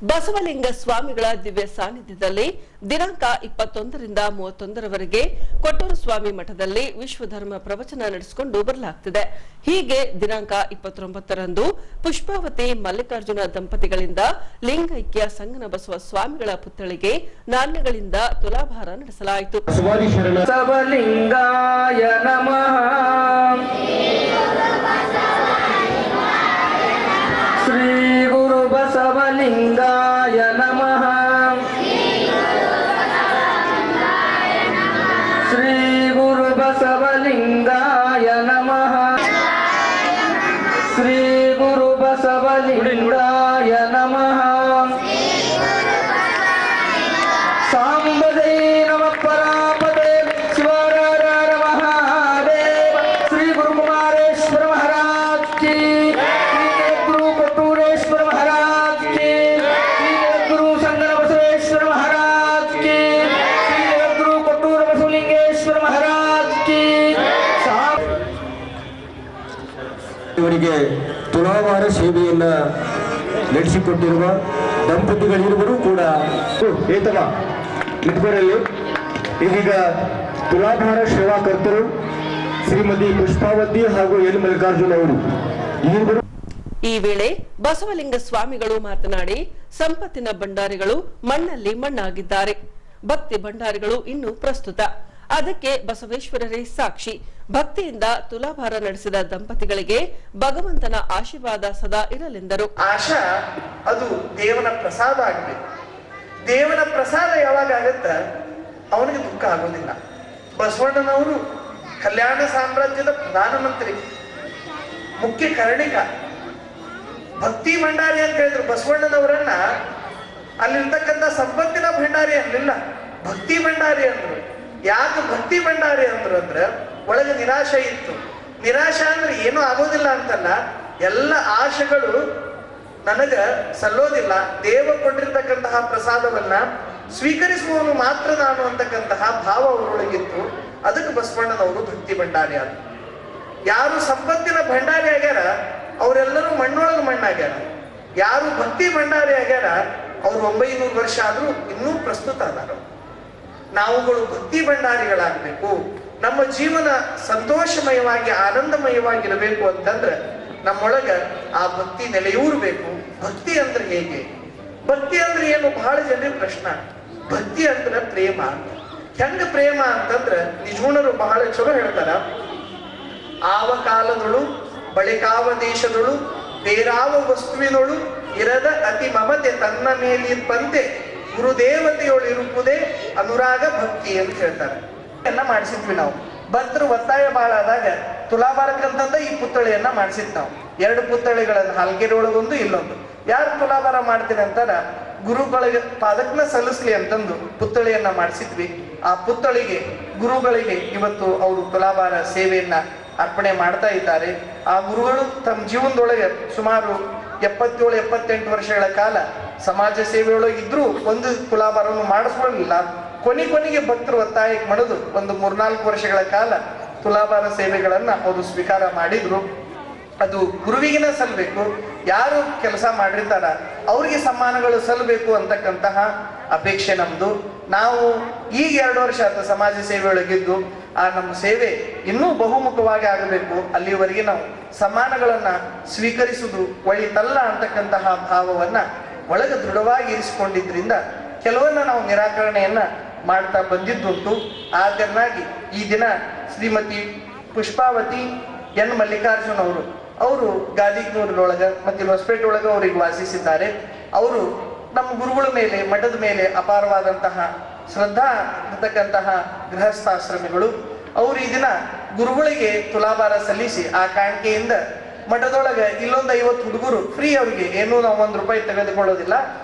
ಬಸವಲಿಂಗ ಸ್ವಾಮಿಗಳ ದಿವ್ಯ ಸಾನ್ನಿಧ್ಯದಲ್ಲಿ ದಿನಾಂಕ 21ರಿಂದ 31ರವರೆಗೆ ಕೊಟ್ಟೂರು ಸ್ವಾಮಿ ಮಠದಲ್ಲಿ ವಿಶ್ವಧರ್ಮ ಪ್ರವಚನ ನಡೆಸಿಕೊಂಡು ಬರಲಾಗ್ತಿದೆ. ಹೀಗೆ ದಿನಾಂಕ 29ರಂದು ಪುಷ್ಪಾವತಿ ಮಲ್ಲಿಕಾರ್ಜುನ ದಂಪತಿಗಳಿಂದ ಲಿಂಗೈಕ್ಯ ಸಂಗನಬಸವ ಸ್ವಾಮಿಗಳ ಪುತ್ಥಳಿಗೆ ನಾಣ್ಯಗಳಿಂದ ತುಲಾಭಾರ ನಡೆಸಲಾಯಿತು. ಬಸವಲಿಂಗಾಯ ನಮಃ. ಶ್ರೀ ಗುರು ಬಸವಲಿಂಗಾಯ ನಮಃ. ಶ್ರೀ ಗುರು ಬಸವಲಿಂಗಾಯ ನಮಃ. ಅವರಿಗೆ ತುಲಾಭಾರ ಸೇವೆಯನ್ನು ನಡೆಸಿಕೊಟ್ಟಿರುವ ದಂಪತಿಗಳಿರುವರು ಕೂಡ ಏತವ ಇದ್ವರಲ್ಲಿ ಇದೀಗ ತುಲಾಭಾರ ಸೇವಾಕರ್ತರು ಶ್ರೀಮತಿ ಪುಷ್ಪಾವತಿ ಹಾಗೂ ಎಲ್ ಮಲ್ಲಿಕಾರ್ಜುನ್ ಅವರು ಇವರು. ಈ ವೇಳೆ ಬಸವಲಿಂಗ ಸ್ವಾಮಿಗಳು ಮಾತನಾಡಿ ಸಂಪತ್ತಿನ ಭಂಡಾರಿಗಳು ಮಣ್ಣಲ್ಲಿ ಮಣ್ಣಾಗಿದ್ದಾರೆ, ಭಕ್ತಿ ಭಂಡಾರಿಗಳು ಇನ್ನೂ ಪ್ರಸ್ತುತ, ಅದಕ್ಕೆ ಬಸವೇಶ್ವರರೇ ಸಾಕ್ಷಿ. ಭಕ್ತಿಯಿಂದ ತುಲಾಭಾರ ನಡೆಸಿದ ದಂಪತಿಗಳಿಗೆ ಭಗವಂತನ ಆಶೀರ್ವಾದ ಸದಾ ಇರಲೆಂದರು. ಆಶಾ ಅದು ದೇವನ ಪ್ರಸಾದ ಆಗಬೇಕು. ದೇವನ ಪ್ರಸಾದ ಯಾವಾಗ ಆಗತ್ತ ಅವನಿಗೆ ದುಃಖ ಆಗೋದಿಲ್ಲ. ಬಸವಣ್ಣನವರು ಕಲ್ಯಾಣ ಸಾಮ್ರಾಜ್ಯದ ಪ್ರಧಾನಮಂತ್ರಿ, ಮುಖ್ಯ ಕರ್ಣಿಕ, ಭಕ್ತಿ ಭಂಡಾರಿ ಅಂತ ಹೇಳಿದ್ರು. ಬಸವಣ್ಣನವರನ್ನ ಅಲ್ಲಿರ್ತಕ್ಕಂಥ ಸಂಪತ್ತಿನ ಭಂಡಾರಿ ಅನ್ನಲಿಲ್ಲ, ಭಕ್ತಿ ಭಂಡಾರಿ ಅಂದ್ರು. ಯಾಕೆ ಭಕ್ತಿ ಭಂಡಾರಿ ಅಂದ್ರು ಅಂದ್ರೆ ಒಳಗೆ ನಿರಾಶೆ ಇತ್ತು. ನಿರಾಶೆ ಅಂದ್ರೆ ಏನೂ ಆಗೋದಿಲ್ಲ ಅಂತಲ್ಲ, ಎಲ್ಲ ಆಶೆಗಳು ನನಗ ಸಲ್ಲೋದಿಲ್ಲ, ದೇವ ಕೊಟ್ಟಿರ್ತಕ್ಕಂತಹ ಪ್ರಸಾದವನ್ನ ಸ್ವೀಕರಿಸುವವನು ಮಾತ್ರ ನಾನು ಅಂತಕ್ಕಂತಹ ಭಾವ ಅವರೊಳಗಿತ್ತು. ಅದಕ್ಕೆ ಬಸವಣ್ಣನವರು ಭಕ್ತಿ ಭಂಡಾರಿ ಆದ್ರು. ಯಾರು ಸಂಪತ್ತಿನ ಭಂಡಾರಿ ಆಗ್ಯಾರ ಅವರೆಲ್ಲರೂ ಮಣ್ಣೊಳಗೆ ಮಣ್ಣಾಗ್ಯಾರ. ಯಾರು ಭಕ್ತಿ ಭಂಡಾರಿ ಆಗ್ಯಾರ ಅವ್ರು 900 ವರ್ಷ ಆದ್ರೂ ಇನ್ನೂ ಪ್ರಸ್ತುತ ಅದಾರ. ನಾವುಗಳು ಭಕ್ತಿ ಭಂಡಾರಿಗಳಾಗಬೇಕು. ನಮ್ಮ ಜೀವನ ಸಂತೋಷಮಯವಾಗಿ ಆನಂದಮಯವಾಗಿರಬೇಕು ಅಂತಂದ್ರೆ ನಮ್ಮೊಳಗ ಆ ಭಕ್ತಿ ನೆಲೆಯೂರ್ಬೇಕು. ಭಕ್ತಿ ಅಂದ್ರೆ ಹೇಗೆ? ಭಕ್ತಿ ಅಂದ್ರೆ ಏನು? ಬಹಳ ಜನರಿಗೆ ಪ್ರಶ್ನೆ. ಭಕ್ತಿ ಅಂದ್ರೆ ಪ್ರೇಮ. ಹೆಂಗ ಪ್ರೇಮ ಅಂತಂದ್ರೆ ನಿಜೂಣರು ಬಹಳ ಚಲೋ ಹೇಳ್ತಾರ. ಆವ ಕಾಲದೊಳು ಬಳಿಕಾವ ದೇಶದೊಳು ಬೇರಾವ ವಸ್ತುವಿನೊಳು ಇರದ ಅತಿ ಮಮತೆ ತನ್ನ ಮೇಲಿರ್ಪಂತೆ ಗುರುದೇವತೆಯೊಳು ಇರುವುದೇ ಅನುರಾಗ ಭಕ್ತಿ ಅಂತ ಹೇಳ್ತಾರೆ. ಎಲ್ಲ ಮಾಡಿಸಿದ್ವಿ ನಾವು. ಭಕ್ತರು ಒತ್ತಾಯ ಬಾಳ ಆದಾಗ ತುಲಾಭಾರಕ್ಕಂತಂದ ಈ ಪುತ್ಥಳಿಯನ್ನ ಮಾಡಿಸಿದ್ ನಾವು. 2 ಪುತ್ಥಳಿಗಳನ್ನ ಹಾಲ್ಗೆರೆ ಒಳಗೊಂದು ಇಲ್ಲೊಂದು. ಯಾರು ತುಲಾಭಾರ ಮಾಡ್ತೀನಿ ಅಂತಾರ ಗುರುಗಳಿಗೆ ಪಾದಕ್ನ ಸಲ್ಲಿಸ್ಲಿ ಅಂತಂದು ಪುತ್ಥಳಿಯನ್ನ ಮಾಡಿಸಿದ್ವಿ. ಆ ಪುತ್ಥಳಿಗೆ ಗುರುಗಳಿಗೆ ಇವತ್ತು ಅವರು ತುಲಾಭಾರ ಸೇವೆಯನ್ನ ಅರ್ಪಣೆ ಮಾಡ್ತಾ ಇದ್ದಾರೆ. ಆ ಗುರುಗಳು ತಮ್ಮ ಜೀವನದೊಳಗೆ ಸುಮಾರು 77-78 ವರ್ಷಗಳ ಕಾಲ ಸಮಾಜ ಸೇವೆಯೊಳಗೆ ಇದ್ರೂ ಒಂದು ತುಲಾಭಾರವನ್ನು ಮಾಡಿಸ್ಕೊಳ್ಳಿಲ್ಲ. ಕೊನೆಗೆ ಭಕ್ತರು ಒತ್ತಾಯಕ್ಕೆ ಮಾಡಿದು ಒಂದು 3-4 ವರ್ಷಗಳ ಕಾಲ ತುಲಾಭಾರ ಸೇವೆಗಳನ್ನ ಅವರು ಸ್ವೀಕಾರ ಮಾಡಿದ್ರು. ಅದು ಗುರುವಿಗಿನ ಸಲ್ಲಬೇಕು. ಯಾರು ಕೆಲಸ ಮಾಡಿರ್ತಾರ ಅವ್ರಿಗೆ ಸಮ್ಮಾನಗಳು ಸಲ್ಲಬೇಕು ಅಂತಕ್ಕಂತಹ ಅಪೇಕ್ಷೆ ನಮ್ದು. ನಾವು ಈಗ 2 ವರ್ಷ ಆದ ಸಮಾಜ ಸೇವೆಯೊಳಗಿದ್ದು ಆ ನಮ್ಮ ಸೇವೆ ಇನ್ನೂ ಬಹುಮುಖವಾಗಿ ಆಗಬೇಕು. ಅಲ್ಲಿವರೆಗೆ ನಾವು ಸಮ್ಮಾನಗಳನ್ನ ಸ್ವೀಕರಿಸುವುದು ಒಳಿತಲ್ಲ ಅಂತಕ್ಕಂತಹ ಭಾವವನ್ನ ಒಳಗೆ ದೃಢವಾಗಿ ಇರಿಸಿಕೊಂಡಿದ್ರಿಂದ ಕೆಲವನ್ನ ನಾವು ನಿರಾಕರಣೆಯನ್ನ ಮಾಡ್ತಾ ಬಂದಿದ್ದುಂಟು. ಆದ್ದರಿಂದಾಗಿ ಈ ದಿನ ಶ್ರೀಮತಿ ಪುಷ್ಪಾವತಿ ಎನ್ ಮಲ್ಲಿಕಾರ್ಜುನ್ ಅವರು ಗಾದಿಗ್ನೂರಿನೊಳಗ ಮತ್ತೆ ಹೊಸಪೇಟೆ ಒಳಗೆ ಅವರಿಗೆ ವಾಸಿಸಿದ್ದಾರೆ. ಅವರು ನಮ್ಮ ಗುರುಗಳ ಮೇಲೆ, ಮಠದ ಮೇಲೆ ಅಪಾರವಾದಂತಹ ಶ್ರದ್ಧಾ ಇರತಕ್ಕಂತಹ ಗೃಹಸ್ಥಾಶ್ರಮಿಗಳು. ಅವರು ಈ ದಿನ ಗುರುಗಳಿಗೆ ತುಲಾಭಾರ ಸಲ್ಲಿಸಿ ಆ ಕಾಣಿಕೆಯಿಂದ ಮಠದೊಳಗೆ ಇಲ್ಲೊಂದು 50 ಹುಡುಗರು ಫ್ರೀ, ಅವರಿಗೆ ಏನೂ ನಾವು ₹1 ತೆಗೆದುಕೊಳ್ಳೋದಿಲ್ಲ.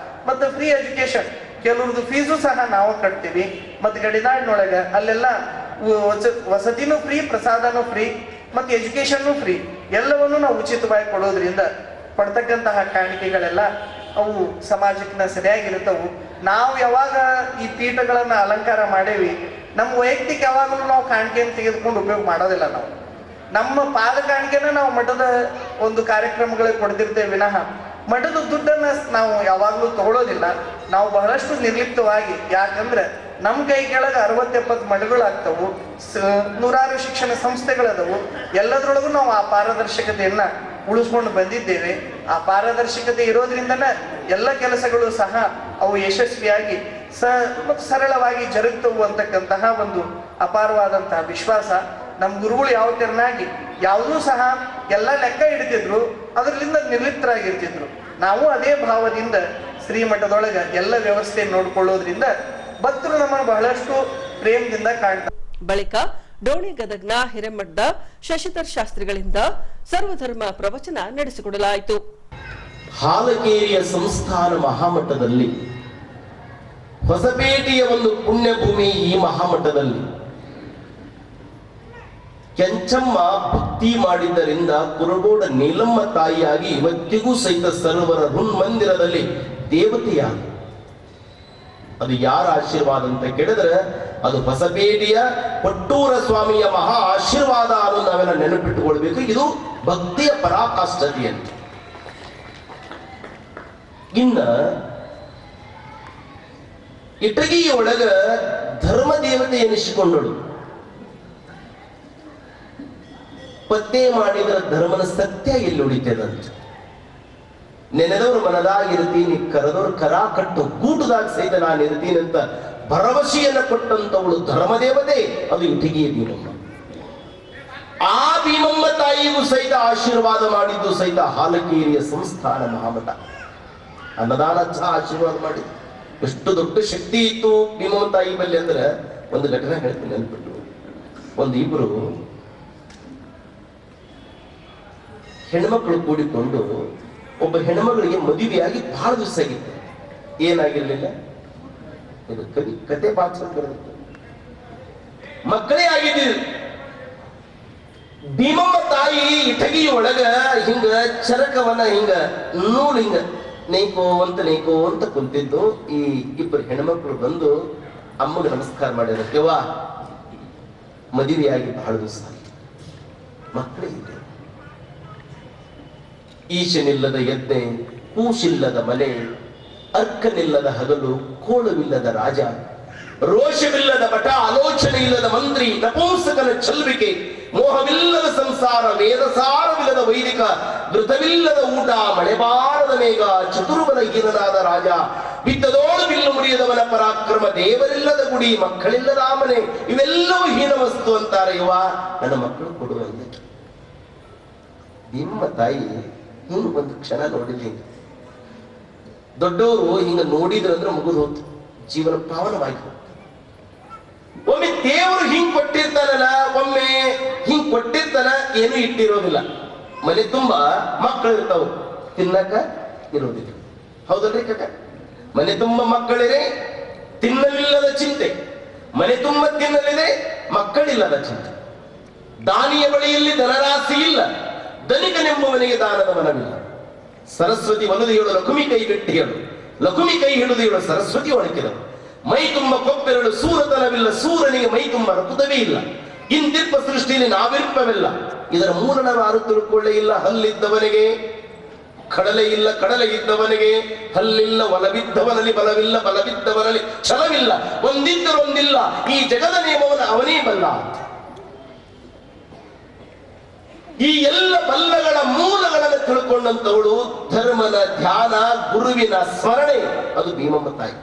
ಮತ್ತು ಫ್ರೀ ಎಜುಕೇಶನ್, ಕೆಲವ್ರದ್ದು ಫೀಸು ಸಹ ನಾವು ಕಟ್ತೀವಿ. ಮತ್ತು ಗಡಿನಾಡಿನೊಳಗೆ ಅಲ್ಲೆಲ್ಲ ವಸತಿನೂ ಫ್ರೀ, ಪ್ರಸಾದನೂ ಫ್ರೀ, ಮತ್ತು ಎಜುಕೇಶನ್ನೂ ಫ್ರೀ. ಎಲ್ಲವನ್ನೂ ನಾವು ಉಚಿತವಾಗಿ ಕೊಡೋದ್ರಿಂದ ಪಡ್ತಕ್ಕಂತಹ ಕಾಣಿಕೆಗಳೆಲ್ಲ ಅವು ಸಮಾಜಕ್ಕೆ ಸರಿಯಾಗಿರ್ತವು. ನಾವು ಯಾವಾಗ ಈ ಪೀಠಗಳನ್ನು ಅಲಂಕಾರ ಮಾಡೇವಿ, ನಮ್ಮ ವೈಯಕ್ತಿಕ ಯಾವಾಗಲೂ ನಾವು ಕಾಣಿಕೆಯನ್ನು ತೆಗೆದುಕೊಂಡು ಉಪಯೋಗ ಮಾಡೋದಿಲ್ಲ. ನಾವು ನಮ್ಮ ಪಾದ ಕಾಣಿಕೆನ ನಾವು ಮಠದ ಒಂದು ಕಾರ್ಯಕ್ರಮಗಳಿಗೆ ಕೊಡ್ತಿರ್ತೇವೆ ವಿನಃ ಮಠದ ದುಡ್ಡನ್ನ ನಾವು ಯಾವಾಗಲೂ ತಗೊಳ್ಳೋದಿಲ್ಲ. ನಾವು ಬಹಳಷ್ಟು ನಿರ್ಲಿಪ್ತವಾಗಿ, ಯಾಕಂದ್ರೆ ನಮ್ಮ ಕೈ ಕೆಳಗೆ 60-70 ಮಠಗಳಾಗ್ತವು, 100 ಶಿಕ್ಷಣ ಸಂಸ್ಥೆಗಳದವು. ಎಲ್ಲದರೊಳಗೂ ನಾವು ಆ ಪಾರದರ್ಶಕತೆಯನ್ನ ಉಳಿಸ್ಕೊಂಡು ಬಂದಿದ್ದೇವೆ. ಆ ಪಾರದರ್ಶಕತೆ ಇರೋದ್ರಿಂದನೇ ಎಲ್ಲ ಕೆಲಸಗಳು ಸಹ ಅವು ಯಶಸ್ವಿಯಾಗಿ ಸರಳವಾಗಿ ಜರುಗ್ತವು ಅಂತಕ್ಕಂತಹ ಒಂದು ಅಪಾರವಾದಂತಹ ವಿಶ್ವಾಸ. ನಮ್ಮ ಗುರುಗಳು ಯಾವ ತೆರನಾಗಿ ಯಾವುದೂ ಸಹ ಎಲ್ಲ ಲೆಕ್ಕ ಹಿಡಿತಿದ್ರು, ಅದರಿಂದ ನಿರ್ಲಿಪ್ತರಾಗಿರ್ತಿದ್ರು. ನಾವು ಅದೇ ಭಾವದಿಂದ ಶ್ರೀಮಠದೊಳಗೆ ಎಲ್ಲ ವ್ಯವಸ್ಥೆ ನೋಡ್ಕೊಳ್ಳೋದ್ರಿಂದ ಭಕ್ತರು ನಮ್ಮನ್ನು ಬಹಳಷ್ಟು ಪ್ರೇಮದಿಂದ ಕಾಣ್ತಾರೆ. ಬಳಿಕ ಡೋಣಿ ಗದಗ್ನ ಹಿರೇಮಠದ ಶಶಿಧರ್ ಶಾಸ್ತ್ರಿಗಳಿಂದ ಸರ್ವಧರ್ಮ ಪ್ರವಚನ ನಡೆಸಿಕೊಡಲಾಯಿತು. ಹಾಲಕೇರಿಯ ಸಂಸ್ಥಾನ ಮಹಾಮಠದಲ್ಲಿ, ಹೊಸಪೇಟೆಯ ಒಂದು ಪುಣ್ಯಭೂಮಿ ಈ ಮಹಾಮಠದಲ್ಲಿ ಕೆಂಚಮ್ಮ ಭಕ್ತಿ ಮಾಡಿದ್ದರಿಂದ ಕುರುಗೋಡ ನೀಲಮ್ಮ ತಾಯಿಯಾಗಿ ಇವತ್ತಿಗೂ ಸಹಿತ ಸರ್ವರ ಮಂದಿರದಲ್ಲಿ ದೇವತೆಯಾಗಿ. ಅದು ಯಾರ ಆಶೀರ್ವಾದ ಅಂತ ಕೇಳಿದ್ರೆ ಅದು ಹೊಸಪೇಟೆಯ ಕೊಟ್ಟೂರ ಸ್ವಾಮಿಯ ಮಹಾ ಆಶೀರ್ವಾದ ಅನ್ನೋದು ನಾವೆಲ್ಲ ನೆನಪಿಟ್ಟುಕೊಳ್ಬೇಕು. ಇದು ಭಕ್ತಿಯ ಪರಾಕಾಷ್ಠತೆ ಅಂತ. ಇನ್ನ ಇಟಗಿಯೊಳಗ ಧರ್ಮ ದೇವತೆ ಎನಿಸಿಕೊಂಡಳು. ಪತ್ತೆ ಮಾಡಿದ್ರ ಧರ್ಮನ ಸತ್ಯ ಎಲ್ಲಿ ಉಳಿತದಂತ. ನೆನೆದವ್ರ ಮನದಾಗಿರ್ತೀನಿ, ಕರೆದವ್ರು ಕರ ಕಟ್ಟು ಗೂಟದಾಗ ಸಹಿತ ನಾನು ಇರ್ತೀನಿ ಅಂತ ಭರವಸೆಯನ್ನ ಕೊಟ್ಟಂತವಳು ಧರ್ಮದೇವತೆ, ಅದು ಇಟಗಿಯ ಭೀಮಮ್ಮ. ಆ ಭೀಮಮ್ಮ ತಾಯಿಗೂ ಸಹಿತ ಆಶೀರ್ವಾದ ಮಾಡಿದ್ದು ಸಹಿತ ಹಾಲಕೇರಿಯ ಸಂಸ್ಥಾನ ಮಹಾಮಠ. ಅನ್ನದಾನ ಆಶೀರ್ವಾದ ಮಾಡಿದ್ದು ಎಷ್ಟು ದೊಡ್ಡ ಶಕ್ತಿ ಇತ್ತು ಭೀಮಮ್ಮ ತಾಯಿ ಬಲ್ಲಿ ಅಂದ್ರೆ, ಒಂದು ಘಟನೆ ಹೇಳ್ತೀನಿ ನೆನ್ಪಿಟ್ಟು. ಒಂದು ಇಬ್ರು ಹೆಣ್ಮಕ್ಳು ಕೂಡಿಕೊಂಡು ಒಬ್ಬ ಹೆಣ್ಮಗಳಿಗೆ ಮದುವೆಯಾಗಿ ಬಹಳ ದಿವಸ ಆಗಿತ್ತು. ಏನಾಗಿರ್ಲಿಲ್ಲ, ಇದು ಕತೆ ಬಾಚ ಮಕ್ಕಳೇ ಆಗಿದ್ದಿಲ್ಲ. ಭೀಮಮ್ಮ ತಾಯಿ ಇಟಗಿ ಒಳಗ ಹಿಂಗ ಚರಕವನ್ನ ಹಿಂಗ ನೂಲು ಹಿಂಗ ನೇಕೋ ಅಂತ ಕುಂತಿದ್ದು. ಈ ಇಬ್ಬರು ಹೆಣ್ಮಕ್ಳು ಬಂದು ಅಮ್ಮಗೆ ನಮಸ್ಕಾರ ಮಾಡಿದ್ರು. ಯವ್ವ, ಮದುವೆಯಾಗಿ ಬಹಳ ದಿವಸ ಮಕ್ಕಳೇ ಇದ್ದರು. ಈಶನಿಲ್ಲದ ಯಜ್ಞೆ, ಕೂಶಿಲ್ಲದ ಮನೆ, ಅರ್ಕನಿಲ್ಲದ ಹಗಲು, ಕೋಳವಿಲ್ಲದ ರಾಜ, ರೋಷವಿಲ್ಲದ ಮಠ, ಆಲೋಚನೆ ಇಲ್ಲದ ಮಂತ್ರಿ, ನಪುಂಸಕನ ಚಲ್ವಿಕೆ, ಮೋಹವಿಲ್ಲದ ಸಂಸಾರ, ವೇದಸಾರವಿಲ್ಲದ ವೈದಿಕ, ಧೃತವಿಲ್ಲದ ಊಟ, ಮಳೆಬಾರದ ಮೇಘ, ಚತುರ್ಬಲ ಹೀನನಾದ ರಾಜ, ಬಿದ್ದದೋಳು ಬಿಲ್ಲು ಮುರಿಯದವನ ಪರಾಕ್ರಮ, ದೇವರಿಲ್ಲದ ಗುಡಿ, ಮಕ್ಕಳಿಲ್ಲದ ಮನೆ, ಇವೆಲ್ಲವೂ ಹೀನ ವಸ್ತು ಅಂತಾರೆ. ಇವ ನನ್ನ ಮಕ್ಕಳು ಕೊಡುವಂತೆ. ನಿಮ್ಮ ತಾಯಿ ಹಿಂಗ ಒಂದು ಕ್ಷಣ ನೋಡಿದ್ವಿ. ದೊಡ್ಡವರು ಹಿಂಗ ನೋಡಿದ್ರು ಅಂದ್ರೆ ಮುಗಿದು ಹೋಗ್ತು, ಜೀವನ ಪಾವನವಾಗಿ ಹೋಗ್ತು. ಒಮ್ಮೆ ದೇವರು ಹಿಂಗ್ ಕೊಟ್ಟಿರ್ತಾನಲ್ಲ, ಒಮ್ಮೆ ಹಿಂಗ್ ಕೊಟ್ಟಿರ್ತಾನ, ಏನು ಇಟ್ಟಿರೋದಿಲ್ಲ. ಮನೆ ತುಂಬಾ ಮಕ್ಕಳು ಇರ್ತಾವ, ತಿನ್ನಕ ಇರೋದಿಲ್ಲ. ಹೌದಲ್ರಿ ಕಕ್ಕ? ಮನೆ ತುಂಬಾ ಮಕ್ಕಳಿದೆ, ತಿನ್ನಲಿಲ್ಲದ ಚಿಂತೆ. ಮನೆ ತುಂಬ ತಿನ್ನಲಿದೆ, ಮಕ್ಕಳಿಲ್ಲದ ಚಿಂತೆ. ದಾನಿಯ ಬಳಿಯಲ್ಲಿ ಧನರಾಶಿ ಇಲ್ಲ, ಧನಿಕನೆಂಬುವನಿಗೆ ದಾನದ ಮನವಿಲ್ಲ. ಸರಸ್ವತಿ ಒಲದು ಹೇಳು, ಲಕುಮಿ ಕೈ ಗಟ್ಟಿ ಹೇಳು, ಲಕುಮಿ ಕೈ ಹಿಡಿದು ಹೇಳು, ಸರಸ್ವತಿ ಒಣಕಿದಳು. ಮೈ ತುಂಬ ಕೊಪ್ಪೆರಳು, ಸೂರತನವಿಲ್ಲ, ಸೂರನಿಗೆ ಮೈ ತುಂಬ ರಕುತವೇ ಇಲ್ಲ. ಇಂತಿರ್ಪ ಸೃಷ್ಟಿಯಲ್ಲಿ ನಾವಿರ್ಪವಿಲ್ಲ, ಇದರ ಮೂಲ ನಾವು ಯಾರು ತಿಳ್ಕೊಳ್ಳೇ ಇಲ್ಲ. ಹಲ್ಲಿದ್ದವನಿಗೆ ಕಡಲೆ ಇಲ್ಲ, ಕಡಲೆ ಇದ್ದವನಿಗೆ ಹಲ್ಲಿಲ್ಲ. ಒಲವಿದ್ದವನಲ್ಲಿ ಬಲವಿಲ್ಲ, ಬಲವಿದ್ದವನಲ್ಲಿ ಛಲವಿಲ್ಲ. ಒಂದಿದ್ದರೊಂದಿಲ್ಲ, ಈ ಜಗದ ನಿಯಮವನ್ನು ಅವನೇ ಬಲ್ಲ. ಈ ಎಲ್ಲ ಬಲ್ಲಗಳ ಮೂಲಗಳನ್ನು ತಿಳ್ಕೊಂಡಂತವಳು ಧರ್ಮನ ಧ್ಯಾನ, ಗುರುವಿನ ಸ್ಮರಣೆ, ಅದು ಭೀಮಮ್ಮ ತಾಯಿ.